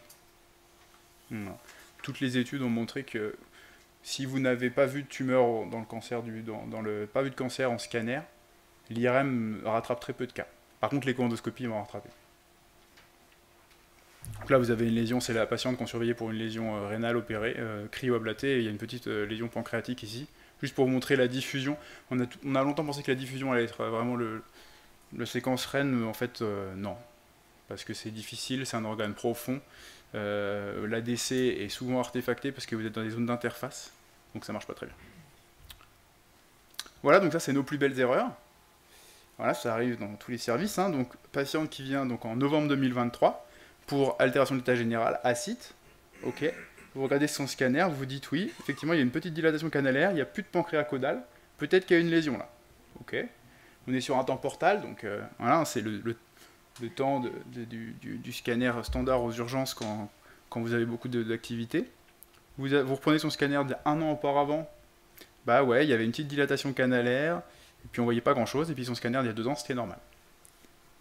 Non. Toutes les études ont montré que si vous n'avez pas vu de tumeur dans le cancer pas vu de cancer en scanner, l'IRM rattrape très peu de cas. Par contre, l'écho-endoscopie va en rattraper. Donc là, vous avez une lésion, c'est la patiente qu'on surveillait pour une lésion rénale opérée, cryoablatée, et il y a une petite lésion pancréatique ici. Juste pour vous montrer la diffusion. On a longtemps pensé que la diffusion allait être vraiment le séquence reine, en fait, non. Parce que c'est difficile, c'est un organe profond. L'ADC est souvent artefacté parce que vous êtes dans des zones d'interface. Donc ça marche pas très bien. Voilà, donc ça, c'est nos plus belles erreurs. Voilà, ça arrive dans tous les services. Hein. Donc, patiente qui vient donc, en novembre 2023 pour altération de l'état général, ACIT. Ok. Vous regardez son scanner, vous vous dites oui, effectivement, il y a une petite dilatation canalaire, il n'y a plus de pancréas caudal. Peut-être qu'il y a une lésion là. Ok. On est sur un temps portal, donc voilà, c'est le temps du scanner standard aux urgences quand vous avez beaucoup d'activité. Vous reprenez son scanner d'un an auparavant, bah ouais, il y avait une petite dilatation canalaire, et puis on voyait pas grand chose, et puis son scanner d'il y a 2 ans, c'était normal.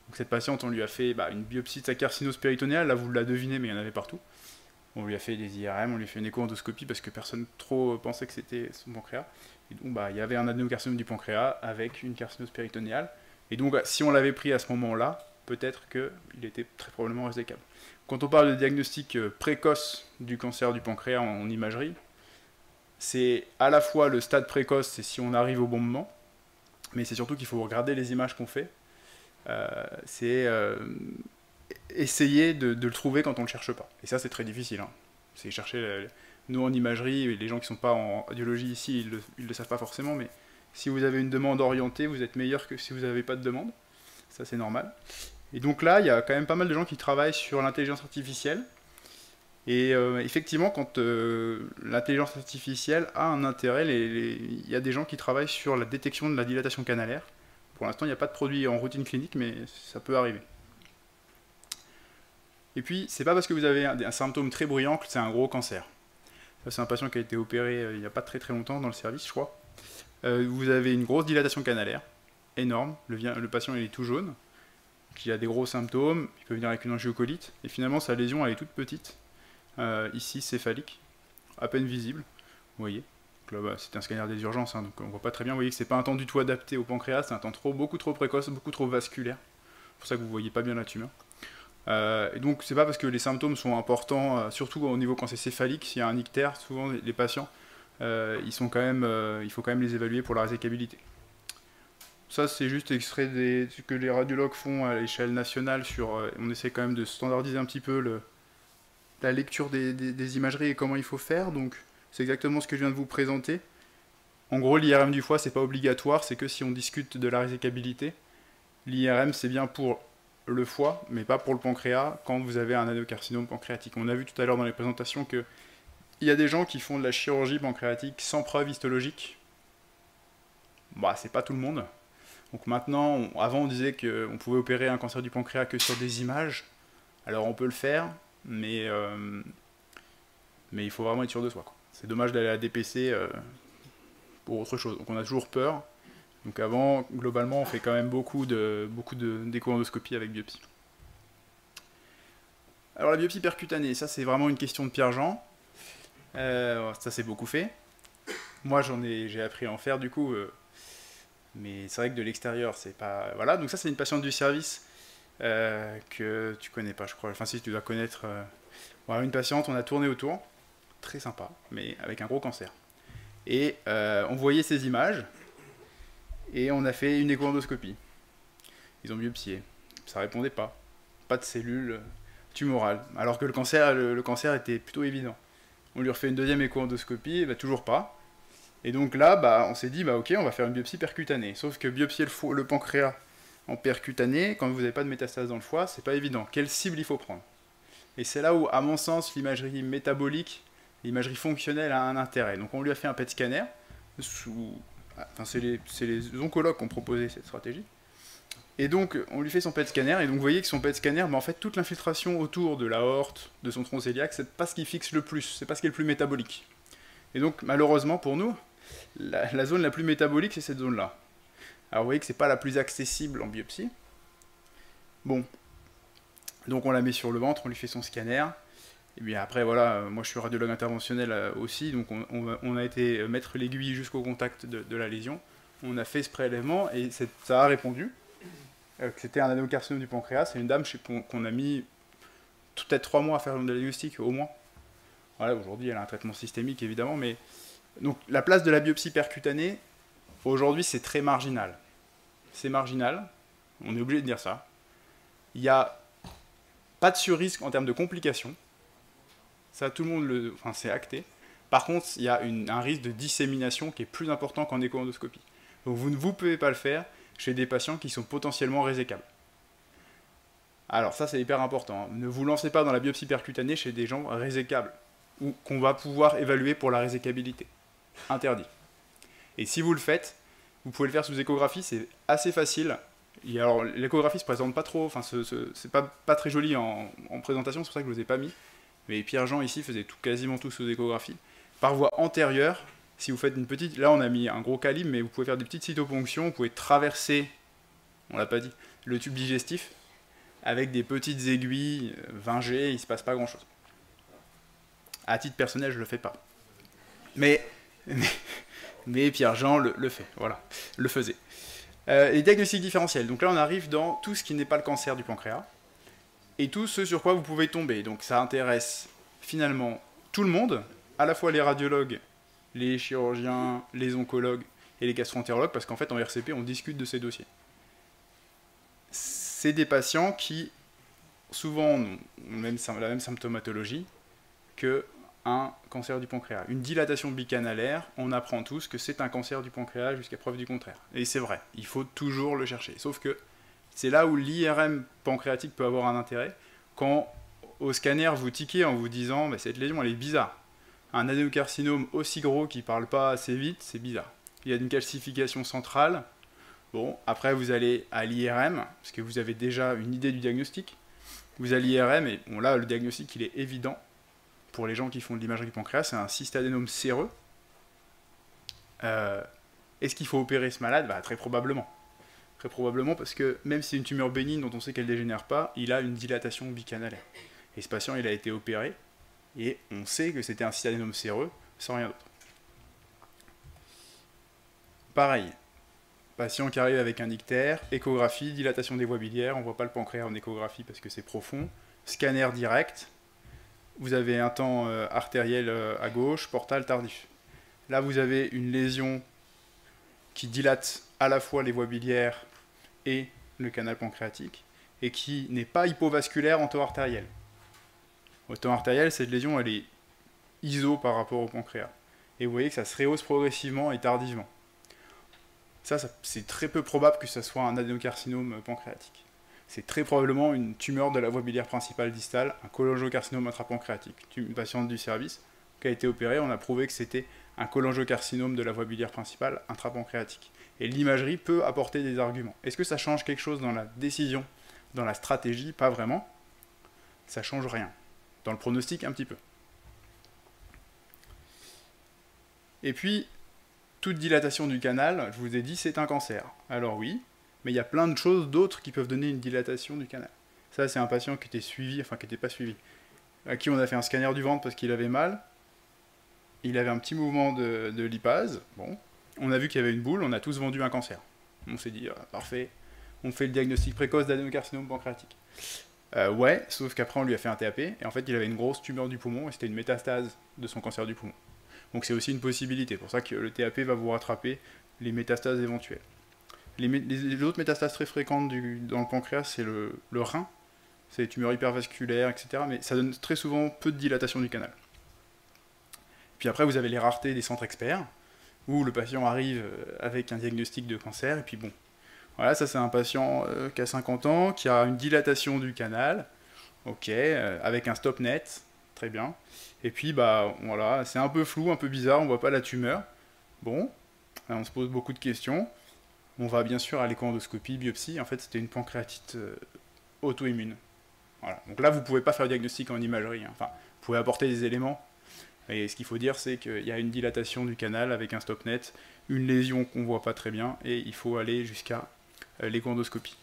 Donc cette patiente, on lui a fait une biopsie de sa carcinospéritonéale, là vous la devinez, mais il y en avait partout. On lui a fait des IRM, on lui a fait une écho-endoscopie parce que personne trop pensait que c'était son pancréas. Et donc il y avait un adénocarcinome du pancréas avec une carcinospéritonéale. Et donc si on l'avait pris à ce moment-là, peut-être qu'il était très probablement résécable. Quand on parle de diagnostic précoce du cancer du pancréas en imagerie, c'est à la fois le stade précoce, c'est si on arrive au bon moment, mais c'est surtout qu'il faut regarder les images qu'on fait. C'est essayer de le trouver quand on ne le cherche pas. Et ça, c'est très difficile. Hein. C'est chercher, nous en imagerie, les gens qui ne sont pas en radiologie ici, ils ne le savent pas forcément, mais si vous avez une demande orientée, vous êtes meilleur que si vous n'avez pas de demande. Ça, c'est normal. Et donc là, il y a quand même pas mal de gens qui travaillent sur l'intelligence artificielle. Et effectivement, quand l'intelligence artificielle a un intérêt, il y a des gens qui travaillent sur la détection de la dilatation canalaire. Pour l'instant, il n'y a pas de produit en routine clinique, mais ça peut arriver. Et puis, c'est pas parce que vous avez un symptôme très bruyant que c'est un gros cancer. Ça, c'est un patient qui a été opéré il n'y a pas très longtemps dans le service, je crois. Vous avez une grosse dilatation canalaire, énorme. Le patient il est tout jaune, il a des gros symptômes, il peut venir avec une angiocolite, et finalement sa lésion elle est toute petite, ici céphalique, à peine visible, vous voyez. Donc là, bah, c'était un scanner des urgences, hein, donc on voit pas très bien. Vous voyez que c'est pas un temps du tout adapté au pancréas, c'est un temps beaucoup trop précoce, beaucoup trop vasculaire. C'est pour ça que vous voyez pas bien la tumeur. Et donc c'est pas parce que les symptômes sont importants, surtout au niveau quand c'est céphalique, s'il y a un ictère, souvent les patients, il faut quand même les évaluer pour la résecabilité. Ça c'est juste extrait de ce que les radiologues font à l'échelle nationale on essaie quand même de standardiser un petit peu la lecture des imageries et comment il faut faire, donc c'est exactement ce que je viens de vous présenter. En gros, l'IRM du foie, c'est pas obligatoire, c'est que si on discute de la résecabilité. L'IRM, c'est bien pour le foie, mais pas pour le pancréas, quand vous avez un adénocarcinome pancréatique. On a vu tout à l'heure dans les présentations qu'il y a des gens qui font de la chirurgie pancréatique sans preuve histologique. Bah, c'est pas tout le monde. Donc maintenant, avant on disait qu'on pouvait opérer un cancer du pancréas que sur des images. Alors on peut le faire, mais il faut vraiment être sûr de soi, quoi. C'est dommage d'aller à la DPC pour autre chose. Donc on a toujours peur. Donc avant, globalement, on fait quand même beaucoup d'écho-endoscopie avec biopsie. Alors la biopsie percutanée, ça c'est vraiment une question de Pierre-Jean. Ça c'est beaucoup fait. Moi j'ai appris à en faire du coup. Mais c'est vrai que de l'extérieur, c'est pas... Voilà, donc ça c'est une patiente du service que tu connais pas, je crois. Enfin si, tu dois connaître. Voilà, une patiente, on a tourné autour. Très sympa, mais avec un gros cancer. Et on voyait ces images. Et on a fait une écho-endoscopie. Ils ont biopsié. Ça répondait pas. Pas de cellules tumorales. Alors que le cancer était plutôt évident. On lui refait une deuxième écho-endoscopie, et bah, toujours pas. Et donc là, bah, on s'est dit, bah, ok, on va faire une biopsie percutanée. Sauf que biopsier le pancréas en percutané, quand vous n'avez pas de métastase dans le foie, c'est pas évident. Quelle cible il faut prendre? Et c'est là où, à mon sens, l'imagerie métabolique, l'imagerie fonctionnelle a un intérêt. Donc on lui a fait un PET scanner Enfin, c'est les oncologues qui ont proposé cette stratégie. Et donc, on lui fait son PET scanner, et donc vous voyez que son PET scanner, en fait, toute l'infiltration autour de l'aorte, de son tronc cœliaque, c'est pas ce qui fixe le plus, c'est pas ce qui est le plus métabolique. Et donc, malheureusement pour nous, la zone la plus métabolique, c'est cette zone-là. Alors, vous voyez que c'est pas la plus accessible en biopsie. Bon. Donc, on la met sur le ventre, on lui fait son scanner. Et bien après, voilà, moi je suis radiologue interventionnel aussi, donc on a été mettre l'aiguille jusqu'au contact de la lésion. On a fait ce prélèvement et ça a répondu que c'était un adénocarcinome du pancréas. C'est une dame qu'on a mis peut-être 3 mois à faire le diagnostic au moins. Voilà, aujourd'hui elle a un traitement systémique évidemment, mais donc la place de la biopsie percutanée, aujourd'hui c'est très marginal. C'est marginal, on est obligé de dire ça. Il n'y a pas de surrisque en termes de complications. Ça, tout le monde c'est acté. Par contre, il y a un risque de dissémination qui est plus important qu'en écho-endoscopie. Donc vous ne pouvez pas le faire chez des patients qui sont potentiellement résécables. Alors ça, c'est hyper important. Ne vous lancez pas dans la biopsie percutanée chez des gens résécables, ou qu'on va pouvoir évaluer pour la résécabilité. Interdit. Et si vous le faites, vous pouvez le faire sous échographie, c'est assez facile. Alors l'échographie se présente pas trop, enfin c'est pas très joli en présentation, c'est pour ça que je ne vous ai pas mis. Mais Pierre-Jean ici faisait quasiment tout sous échographie. Par voie antérieure, si vous faites une petite... Là on a mis un gros calibre, mais vous pouvez faire des petites cytoponctions, vous pouvez traverser, on l'a pas dit, le tube digestif, avec des petites aiguilles, 20G, il ne se passe pas grand chose. À titre personnel, je le fais pas. Mais Pierre-Jean le fait, voilà, le faisait. Les diagnostics différentiels, donc là on arrive dans tout ce qui n'est pas le cancer du pancréas, et tout ce sur quoi vous pouvez tomber. Donc ça intéresse finalement tout le monde, à la fois les radiologues, les chirurgiens, les oncologues et les gastro-entérologues, parce qu'en fait en RCP on discute de ces dossiers. C'est des patients qui souvent ont la même symptomatologie qu'un cancer du pancréas. Une dilatation bicanalaire, on apprend tous que c'est un cancer du pancréas jusqu'à preuve du contraire. Et c'est vrai, il faut toujours le chercher. Sauf que c'est là où l'IRM pancréatique peut avoir un intérêt, quand au scanner vous tiquez en vous disant bah, cette lésion elle est bizarre. Un adénocarcinome aussi gros qui ne parle pas assez vite, c'est bizarre. Il y a une calcification centrale. Bon, après vous allez à l'IRM, parce que vous avez déjà une idée du diagnostic. Vous allez à l'IRM, et bon là le diagnostic il est évident. Pour les gens qui font de l'imagerie du pancréas, c'est un cystadénome séreux. Est-ce qu'il faut opérer ce malade? Bah, très probablement. Très probablement parce que même si c'est une tumeur bénigne dont on sait qu'elle ne dégénère pas, il a une dilatation bicanalaire. Et ce patient, il a été opéré, et on sait que c'était un cystadénome séreux, sans rien d'autre. pareil, patient qui arrive avec un ictère, échographie, dilatation des voies biliaires, on ne voit pas le pancréas en échographie parce que c'est profond, scanner direct, vous avez un temps artériel à gauche, portal tardif. Là, vous avez une lésion qui dilate à la fois les voies biliaires et le canal pancréatique, et qui n'est pas hypovasculaire en temps artériel. Au temps artériel, cette lésion, elle est iso par rapport au pancréas. Et vous voyez que ça se rehausse progressivement et tardivement. Ça c'est très peu probable que ce soit un adénocarcinome pancréatique. C'est très probablement une tumeur de la voie biliaire principale distale, un cholangiocarcinome intrapancréatique. Une patiente du service qui a été opérée, on a prouvé que c'était un cholangiocarcinome de la voie biliaire principale intrapancréatique. Et l'imagerie peut apporter des arguments. Est-ce que ça change quelque chose dans la décision, dans la stratégie? Pas vraiment. Ça change rien. Dans le pronostic, un petit peu. Et puis, toute dilatation du canal, je vous ai dit, c'est un cancer. Alors oui, mais il y a plein de choses d'autres qui peuvent donner une dilatation du canal. Ça, c'est un patient qui était suivi, enfin qui n'était pas suivi, à qui on a fait un scanner du ventre parce qu'il avait mal. Il avait un petit mouvement de lipase. Bon, on a vu qu'il y avait une boule, on a tous vendu un cancer. On s'est dit, parfait, on fait le diagnostic précoce d'adénocarcinome pancréatique. Ouais, sauf qu'après on lui a fait un TAP, et en fait il avait une grosse tumeur du poumon, et c'était une métastase de son cancer du poumon. Donc c'est aussi une possibilité, pour ça que le TAP va vous rattraper les métastases éventuelles. Les autres métastases très fréquentes dans le pancréas, c'est le rein, c'est les tumeurs hypervasculaires, etc. Mais ça donne très souvent peu de dilatation du canal. Puis après, vous avez les raretés des centres experts, où le patient arrive avec un diagnostic de cancer, et puis bon, voilà, ça c'est un patient qui a 50 ans, qui a une dilatation du canal, ok, avec un stop net, très bien. Et puis, bah, voilà, c'est un peu flou, un peu bizarre, on voit pas la tumeur. Bon, on se pose beaucoup de questions. On va bien sûr à l'échoendoscopie, biopsie. En fait, c'était une pancréatite auto-immune. Voilà. Donc là, vous pouvez pas faire le diagnostic en imagerie. Hein. Enfin, vous pouvez apporter des éléments. Et ce qu'il faut dire, c'est qu'il y a une dilatation du canal avec un stop net, une lésion qu'on voit pas très bien, et il faut aller jusqu'à l'échoendoscopie.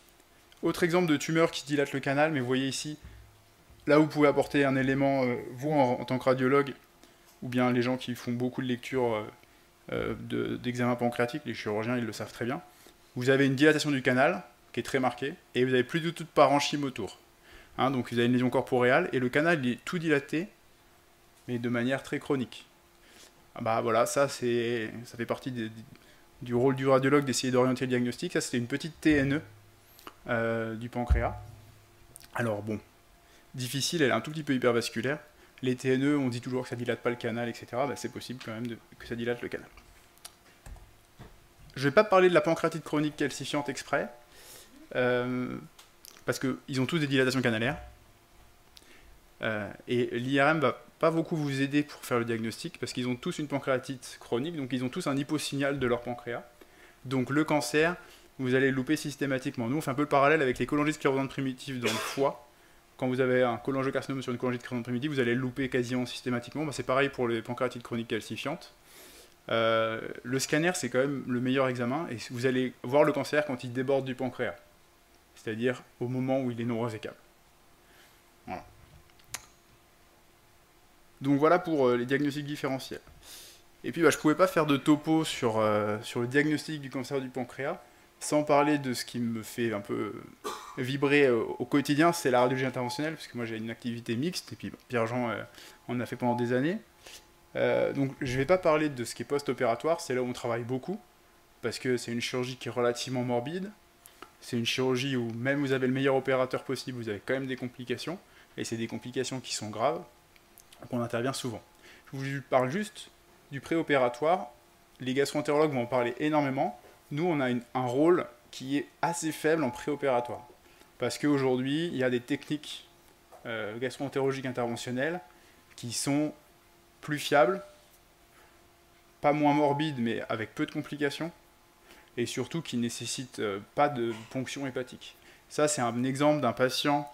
Autre exemple de tumeur qui dilate le canal, mais vous voyez ici, là vous pouvez apporter un élément, vous en tant que radiologue, ou bien les gens qui font beaucoup de lectures d'examen pancréatique, les chirurgiens ils le savent très bien. Vous avez une dilatation du canal qui est très marquée, et vous n'avez plus du tout de parenchyme autour. Hein, donc vous avez une lésion corporéale, et le canal il est tout dilaté, mais de manière très chronique. Ah bah voilà, ça fait partie du rôle du radiologue d'essayer d'orienter le diagnostic. Ça c'était une petite TNE du pancréas. Alors bon, difficile, elle est un tout petit peu hypervasculaire. Les TNE, on dit toujours que ça dilate pas le canal, etc. Bah, c'est possible quand même que ça dilate le canal. Je vais pas parler de la pancréatite chronique calcifiante exprès, parce qu'ils ont tous des dilatations canalaires. Et l'IRM va pas beaucoup vous aider pour faire le diagnostic, parce qu'ils ont tous une pancréatite chronique, donc ils ont tous un hyposignal de leur pancréas. Donc le cancer, vous allez le louper systématiquement. Nous, on fait un peu le parallèle avec les cholangites sclérosantes primitives dans le foie. Quand vous avez un cholangiocarcinome sur une cholangite sclérosante primitive, vous allez le louper quasiment systématiquement. Bah, c'est pareil pour les pancréatites chroniques calcifiantes. Le scanner, c'est quand même le meilleur examen, et vous allez voir le cancer quand il déborde du pancréas, c'est-à-dire au moment où il est non resécable. Voilà. Donc voilà pour les diagnostics différentiels. Et puis bah, je ne pouvais pas faire de topo sur le diagnostic du cancer du pancréas sans parler de ce qui me fait un peu vibrer au quotidien, c'est la radiologie interventionnelle, parce que moi j'ai une activité mixte, et puis Pierre-Jean en a fait pendant des années. Donc je ne vais pas parler de ce qui est post-opératoire, c'est là où on travaille beaucoup, parce que c'est une chirurgie qui est relativement morbide, c'est une chirurgie où même vous avez le meilleur opérateur possible, vous avez quand même des complications, et c'est des complications qui sont graves, donc on intervient souvent. Je vous parle juste du préopératoire, les gastro-entérologues vont en parler énormément, nous on a un rôle qui est assez faible en préopératoire, parce qu'aujourd'hui il y a des techniques gastro-entérologiques interventionnelles qui sont plus fiables, pas moins morbides mais avec peu de complications, et surtout qui ne nécessitent pas de ponction hépatique. Ça c'est un exemple d'un patient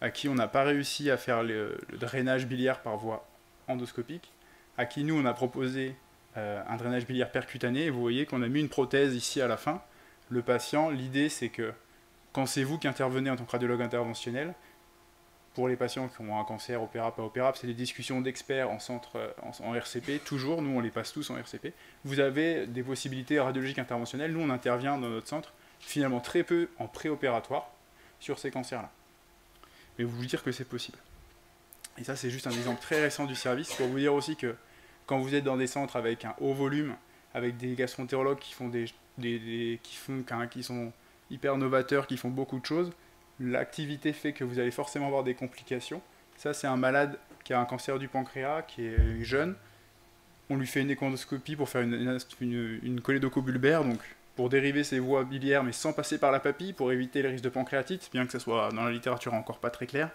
à qui on n'a pas réussi à faire le drainage biliaire par voie endoscopique, à qui nous on a proposé un drainage biliaire percutané, et vous voyez qu'on a mis une prothèse ici à la fin. Le patient, l'idée c'est que quand c'est vous qui intervenez en tant que radiologue interventionnel, pour les patients qui ont un cancer opérable, pas opérable, c'est des discussions d'experts en RCP, toujours, nous on les passe tous en RCP. Vous avez des possibilités radiologiques interventionnelles, nous on intervient dans notre centre, finalement très peu en préopératoire, sur ces cancers-là. Mais vous dire que c'est possible. Et ça c'est juste un exemple très récent du service, pour vous dire aussi que quand vous êtes dans des centres avec un haut volume, avec des gastroentérologues qui font qui sont hyper novateurs, qui font beaucoup de choses, l'activité fait que vous allez forcément avoir des complications. Ça, c'est un malade qui a un cancer du pancréas, qui est jeune. On lui fait une échoendoscopie pour faire une cholédocobulbaire, donc pour dériver ses voies biliaires, mais sans passer par la papille, pour éviter le risque de pancréatite, bien que ça soit dans la littérature encore pas très clair.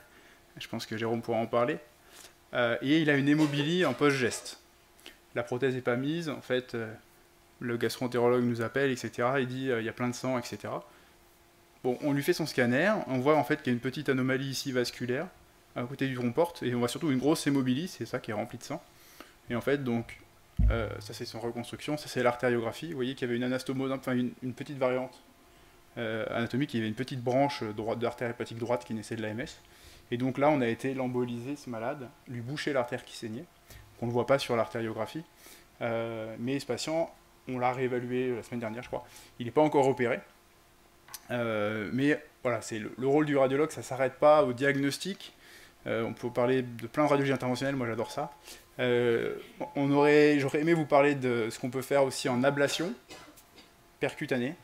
Je pense que Jérôme pourra en parler. Et il a une hémobilie en post-geste. La prothèse n'est pas mise, en fait, le gastro-entérologue nous appelle, etc. Il dit il y a plein de sang, etc. Bon, on lui fait son scanner, on voit en fait qu'il y a une petite anomalie ici vasculaire, à côté du tronc-porte, et on voit surtout une grosse hémobilie, c'est ça qui est rempli de sang. Et en fait, donc, ça c'est son reconstruction, ça c'est l'artériographie. Vous voyez qu'il y avait une anastomose, enfin une petite variante anatomique, il y avait une petite branche d'artère hépatique droite qui naissait de l'AMS. Et donc là, on a été l'emboliser ce malade, lui boucher l'artère qui saignait. On ne le voit pas sur l'artériographie. Mais ce patient, on l'a réévalué la semaine dernière, je crois. Il n'est pas encore opéré. Mais voilà, c'est le rôle du radiologue, ça ne s'arrête pas au diagnostic. On peut parler de plein de radiologie interventionnelle, moi j'adore ça. J'aurais aimé vous parler de ce qu'on peut faire aussi en ablation percutanée.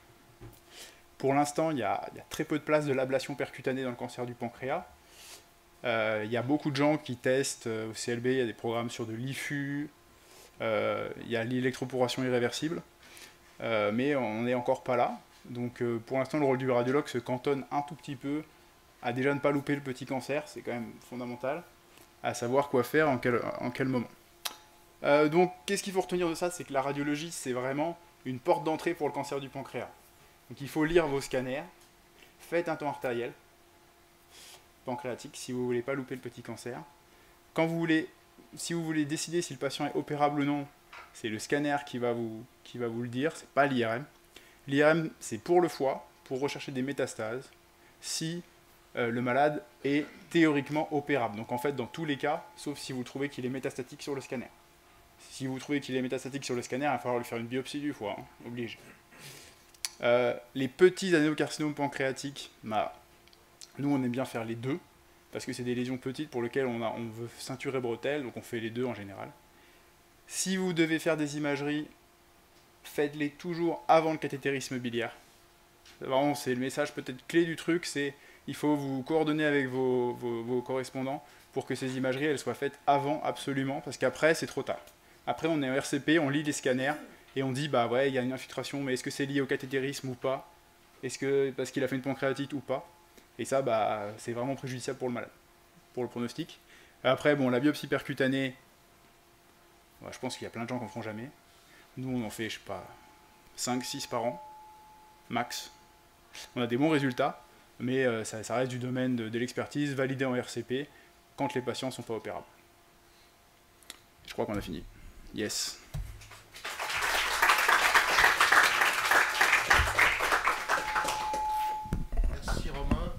Pour l'instant, il y a très peu de place de l'ablation percutanée dans le cancer du pancréas. Il y a beaucoup de gens qui testent au CLB, il y a des programmes sur de l'IFU, il y a l'électroporation irréversible, mais on n'est encore pas là. Donc pour l'instant, le rôle du radiologue se cantonne un tout petit peu à déjà ne pas louper le petit cancer, c'est quand même fondamental, à savoir quoi faire en quel moment. Donc qu'est-ce qu'il faut retenir de ça? C'est que la radiologie, c'est vraiment une porte d'entrée pour le cancer du pancréas. Donc il faut lire vos scanners, faites un temps artériel pancréatique si vous ne voulez pas louper le petit cancer. Si vous voulez décider si le patient est opérable ou non, c'est le scanner qui va vous le dire, c'est pas l'IRM. L'IRM, c'est pour le foie, pour rechercher des métastases, si le malade est théoriquement opérable. Donc en fait, dans tous les cas, sauf si vous trouvez qu'il est métastatique sur le scanner. Si vous trouvez qu'il est métastatique sur le scanner, il va falloir lui faire une biopsie du foie, hein, obligé. Les petits adénocarcinomes pancréatiques, nous on aime bien faire les deux, parce que c'est des lésions petites pour lesquelles on veut ceinturer bretelles, donc on fait les deux en général. Si vous devez faire des imageries, faites-les toujours avant le cathétérisme biliaire. Vraiment, c'est le message peut-être clé du truc, c'est il faut vous coordonner avec vos correspondants pour que ces imageries elles soient faites avant absolument, parce qu'après c'est trop tard. Après on est en RCP, on lit les scanners, et on dit bah ouais il y a une infiltration, mais est-ce que c'est lié au cathétérisme ou pas? Est-ce que parce qu'il a fait une pancréatite ou pas? Et ça c'est vraiment préjudiciable pour le malade, pour le pronostic. Après bon, la biopsie percutanée, je pense qu'il y a plein de gens qui en feront jamais. Nous on en fait je sais pas 5-6 par an max. On a des bons résultats, mais ça reste du domaine de l'expertise validée en RCP quand les patients ne sont pas opérables. Je crois qu'on a fini. Yes. Merci Romain.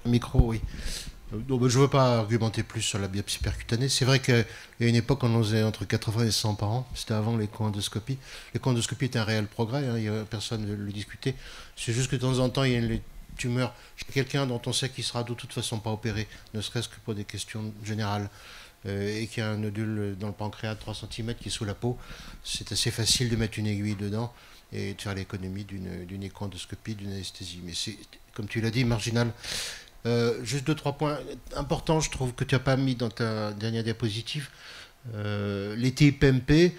Micro, oui. Donc, je ne veux pas argumenter plus sur la biopsie percutanée. C'est vrai qu'il y a une époque, on en faisait entre 80 et 100 par an. C'était avant l'écho-endoscopie. L'écho-endoscopie est un réel progrès, hein, personne ne le discutait. C'est juste que de temps en temps, il y a une tumeur chez quelqu'un dont on sait qu'il ne sera de toute façon pas opéré, ne serait-ce que pour des questions générales, et qui a un nodule dans le pancréas de 3 cm qui est sous la peau. C'est assez facile de mettre une aiguille dedans et de faire l'économie d'une écho-endoscopie, d'une anesthésie. Mais c'est, comme tu l'as dit, marginal. Juste 2-3 points importants, je trouve, que tu n'as pas mis dans ta dernière diapositive. Les TIPMP,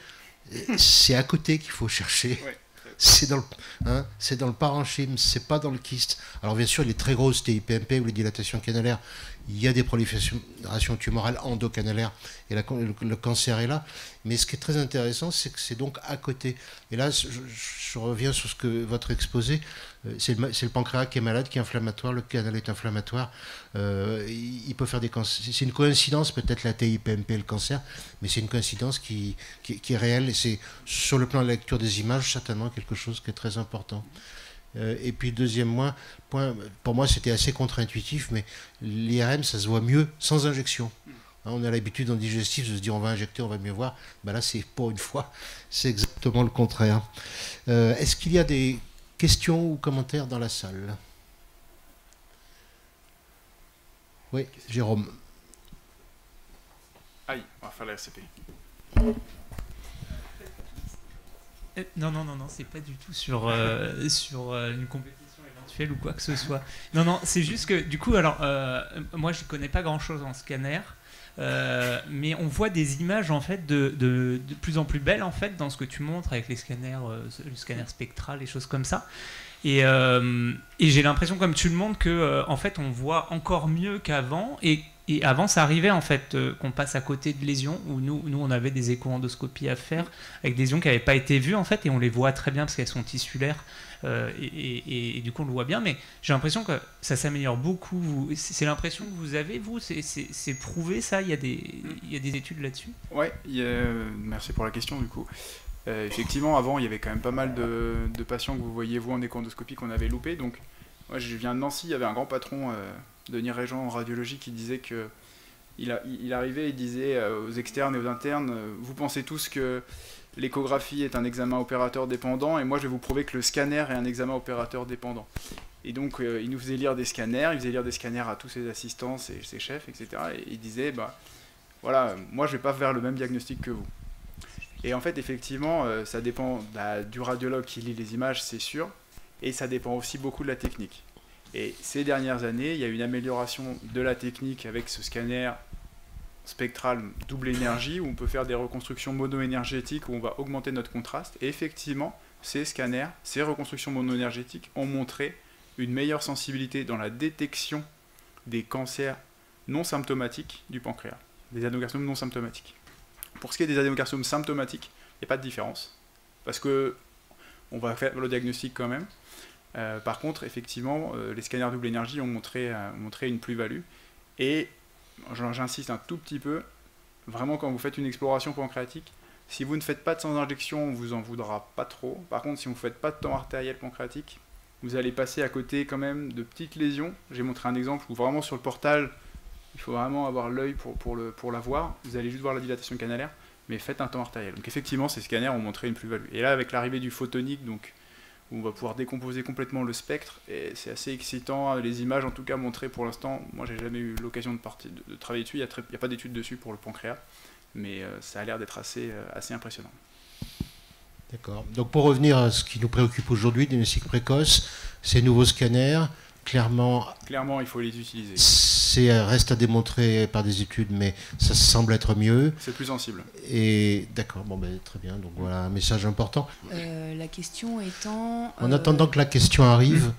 c'est à côté qu'il faut chercher. Ouais. C'est dans le parenchyme, c'est pas dans le kyste. Alors bien sûr, les très grosses TIPMP ou les dilatations canalaires, il y a des proliférations tumorales endocanalaires et le cancer est là. Mais ce qui est très intéressant, c'est que c'est donc à côté. Et là, je reviens sur ce que votre exposé, c'est le pancréas qui est malade, qui est inflammatoire, le canal est inflammatoire. Il peut faire des cancers. C'est une coïncidence, peut-être la TIPMP et le cancer, mais c'est une coïncidence qui est réelle et c'est sur le plan de la lecture des images certainement quelque chose qui est très important. Et puis deuxième point, pour moi c'était assez contre-intuitif, mais l'IRM ça se voit mieux sans injection. On a l'habitude en digestif de se dire on va injecter, on va mieux voir. Ben là c'est pour une fois, c'est exactement le contraire. Est-ce qu'il y a des questions ou commentaires dans la salle? Oui, Jérôme. Aïe, on va faire la RCP. Non, c'est pas du tout sur une compétition éventuelle ou quoi que ce soit. Non, c'est juste que du coup, alors, moi je connais pas grand-chose en scanner, mais on voit des images en fait de plus en plus belles en fait dans ce que tu montres avec les scanners, le scanner spectral, les choses comme ça. Et j'ai l'impression, comme tu le montres, que en fait on voit encore mieux qu'avant. Et avant, ça arrivait en fait qu'on passe à côté de lésions où nous on avait des écho-endoscopies à faire avec des lésions qui n'avaient pas été vues en fait, et on les voit très bien parce qu'elles sont tissulaires et du coup on le voit bien. Mais j'ai l'impression que ça s'améliore beaucoup. C'est l'impression que vous avez, vous, c'est prouvé ça? Il y a des études là-dessus? Ouais, merci pour la question du coup. Effectivement, avant, il y avait quand même pas mal de patients que vous voyez, vous, en écho-endoscopie qu'on avait loupé. Donc, moi, je viens de Nancy, il y avait un grand patron, Denis Régent, en radiologie, qui disait que il arrivait et disait aux externes et aux internes, vous pensez tous que l'échographie est un examen opérateur dépendant, et moi, je vais vous prouver que le scanner est un examen opérateur dépendant. Et donc, il nous faisait lire des scanners, il faisait lire des scanners à tous ses assistants, ses chefs, etc. Et il disait, voilà, moi, je vais pas faire le même diagnostic que vous. Et en fait, effectivement, ça dépend du radiologue qui lit les images, c'est sûr, et ça dépend aussi beaucoup de la technique. Et ces dernières années, il y a une amélioration de la technique avec ce scanner spectral double énergie, où on peut faire des reconstructions mono-énergétiques, où on va augmenter notre contraste. Et effectivement, ces scanners, ces reconstructions mono-énergétiques ont montré une meilleure sensibilité dans la détection des cancers non symptomatiques du pancréas, des adénocarcinomes non symptomatiques. Pour ce qui est des adénocarcinomes symptomatiques, il n'y a pas de différence, parce que on va faire le diagnostic quand même. Par contre, effectivement, les scanners double énergie ont montré une plus-value. Et j'insiste un tout petit peu, vraiment quand vous faites une exploration pancréatique, si vous ne faites pas de sans injection, on ne vous en voudra pas trop. Par contre, si vous ne faites pas de temps artériel pancréatique, vous allez passer à côté quand même de petites lésions. J'ai montré un exemple où vraiment sur le portal, il faut vraiment avoir l'œil pour la voir. Vous allez juste voir la dilatation canalaire, mais faites un temps artériel. Donc effectivement, ces scanners ont montré une plus-value. Et là, avec l'arrivée du photonique, donc, où on va pouvoir décomposer complètement le spectre, et c'est assez excitant. Les images, en tout cas, montrées pour l'instant, moi, j'ai jamais eu l'occasion de travailler dessus. Il n'y a pas d'études dessus pour le pancréas, mais ça a l'air d'être assez impressionnant. D'accord. Donc pour revenir à ce qui nous préoccupe aujourd'hui, diagnostic précoce, ces nouveaux scanners, clairement, il faut les utiliser. Reste à démontrer par des études, mais ça semble être mieux. C'est plus sensible. Et d'accord, très bien. Donc voilà un message important. La question étant... En attendant que la question arrive...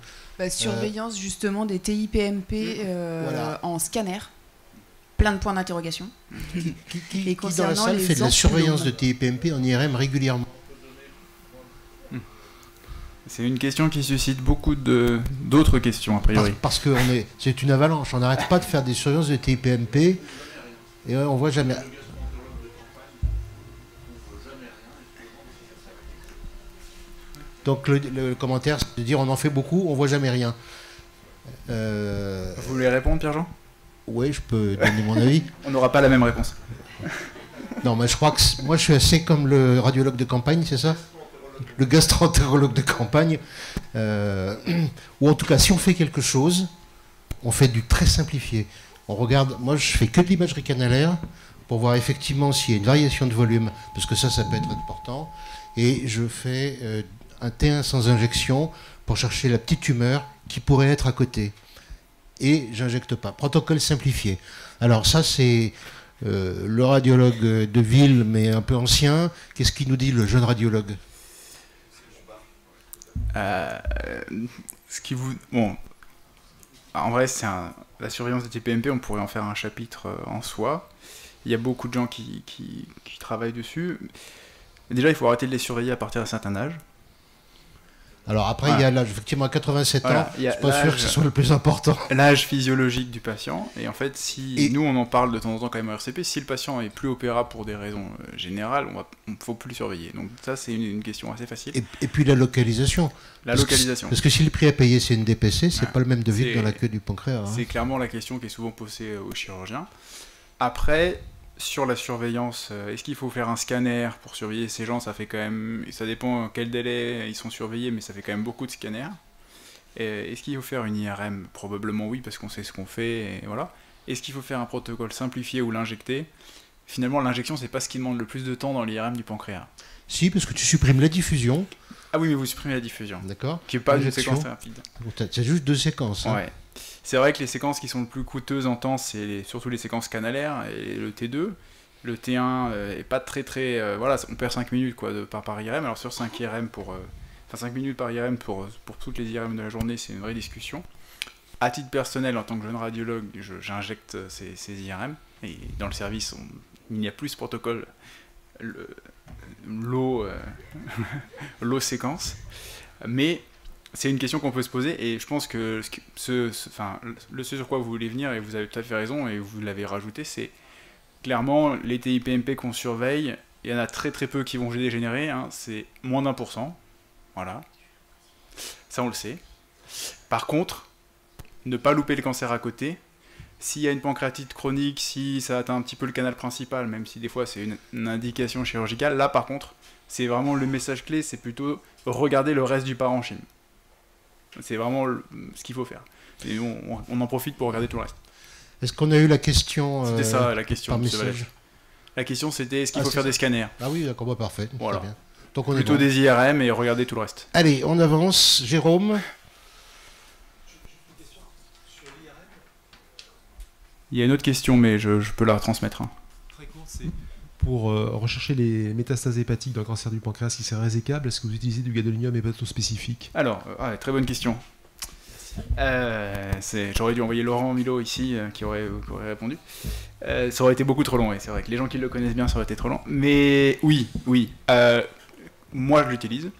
surveillance justement des TIPMP en scanner. Plein de points d'interrogation. Qui dans la salle fait de la surveillance de TIPMP en IRM régulièrement? C'est une question qui suscite beaucoup d'autres questions, a priori. Parce que c'est une avalanche. On n'arrête pas de faire des surveillances de TIPMP et on voit jamais... Donc le commentaire, c'est de dire on en fait beaucoup, on voit jamais rien. Vous voulez répondre, Pierre-Jean? Oui, je peux donner mon avis. On n'aura pas la même réponse. Non, mais je crois que moi je suis assez comme le radiologue de campagne, c'est ça? Le gastro-entérologue de campagne, ou en tout cas si on fait quelque chose, on fait du très simplifié. On regarde, moi je fais que de l'imagerie canalaire pour voir effectivement s'il y a une variation de volume, parce que ça peut être important, et je fais un T1 sans injection pour chercher la petite tumeur qui pourrait être à côté. Et j'injecte pas. Protocole simplifié. Alors ça c'est le radiologue de ville, mais un peu ancien. Qu'est-ce qu'il nous dit le jeune radiologue? Bon, en vrai, la surveillance des TPMP, on pourrait en faire un chapitre en soi. Il y a beaucoup de gens qui travaillent dessus. Déjà, il faut arrêter de les surveiller à partir d'un certain âge. Alors après, il y a l'âge, effectivement, à 87 ans, je suis pas sûr que ce soit le plus important. L'âge physiologique du patient, et en fait, nous on en parle de temps en temps quand même au RCP, si le patient est plus opérable pour des raisons générales, on ne faut plus le surveiller. Donc ça, c'est une question assez facile. Et puis la localisation. Parce que si le prix à payer, c'est une DPC, c'est pas le même devis que dans la queue du pancréas. C'est clairement la question qui est souvent posée aux chirurgiens. Après, sur la surveillance, est-ce qu'il faut faire un scanner pour surveiller ces gens? Ça fait quand même, ça dépend quel délai ils sont surveillés, mais ça fait quand même beaucoup de scanners. Est-ce qu'il faut faire une IRM? Probablement oui, parce qu'on sait ce qu'on fait, et voilà. Est-ce qu'il faut faire un protocole simplifié ou l'injecter? Finalement, l'injection, c'est pas ce qui demande le plus de temps dans l'IRM du pancréas. Si, parce que tu supprimes la diffusion. Ah oui, mais vous supprimez la diffusion. D'accord. Qui n'est pas une séquence rapide. C'est juste 2 séquences. Hein. Ouais. C'est vrai que les séquences qui sont le plus coûteuses en temps, c'est surtout les séquences canalaires et le T2. Le T1 est pas très... voilà, on perd 5 minutes quoi, par IRM. Alors sur 5 IRM 5 minutes par IRM pour toutes les IRM de la journée, c'est une vraie discussion. À titre personnel, en tant que jeune radiologue, j'injecte ces IRM. Et dans le service, il n'y a plus ce protocole. L'eau séquence. Mais... c'est une question qu'on peut se poser, et je pense que ce sur quoi vous voulez venir, et vous avez tout à fait raison, et vous l'avez rajouté, c'est clairement les TIPMP qu'on surveille, il y en a très très peu qui vont dégénérer, hein, c'est moins d'1%, voilà, ça on le sait. Par contre, ne pas louper le cancer à côté, s'il y a une pancréatite chronique, si ça atteint un petit peu le canal principal, même si des fois c'est une indication chirurgicale, là par contre, c'est vraiment le message clé, c'est plutôt regarder le reste du parenchyme. C'est vraiment ce qu'il faut faire. Et on en profite pour regarder tout le reste. Est-ce qu'on a eu la question C'était ça la question. Par message. La question c'était est-ce qu'il faut faire des scanners? Ah oui, d'accord, bah, parfait. Voilà. Très bien. Donc, plutôt des IRM et regarder tout le reste. Allez, on avance. Jérôme. Il y a une autre question, mais je peux la transmettre. Hein. Très court, c'est pour rechercher les métastases hépatiques dans le cancer du pancréas, si c'est résécable, est-ce que vous utilisez du gadolinium hépatospécifique? Alors, très bonne question. J'aurais dû envoyer Laurent Milo ici, qui aurait répondu. Ça aurait été beaucoup trop long, et c'est vrai que les gens qui le connaissent bien, ça aurait été trop long. Mais oui. Moi, je l'utilise.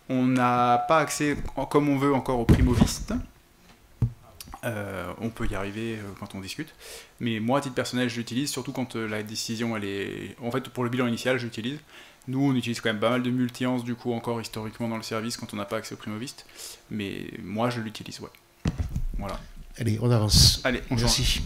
On n'a pas accès, comme on veut, encore aux primovistes. On peut y arriver quand on discute, mais moi à titre personnel je l'utilise surtout quand la décision elle est... En fait pour le bilan initial j'utilise. Nous on utilise quand même pas mal de multi-ans du coup encore historiquement dans le service quand on n'a pas accès au primoviste, mais moi je l'utilise, ouais. Voilà. Allez, on avance. Allez, on Merci. change.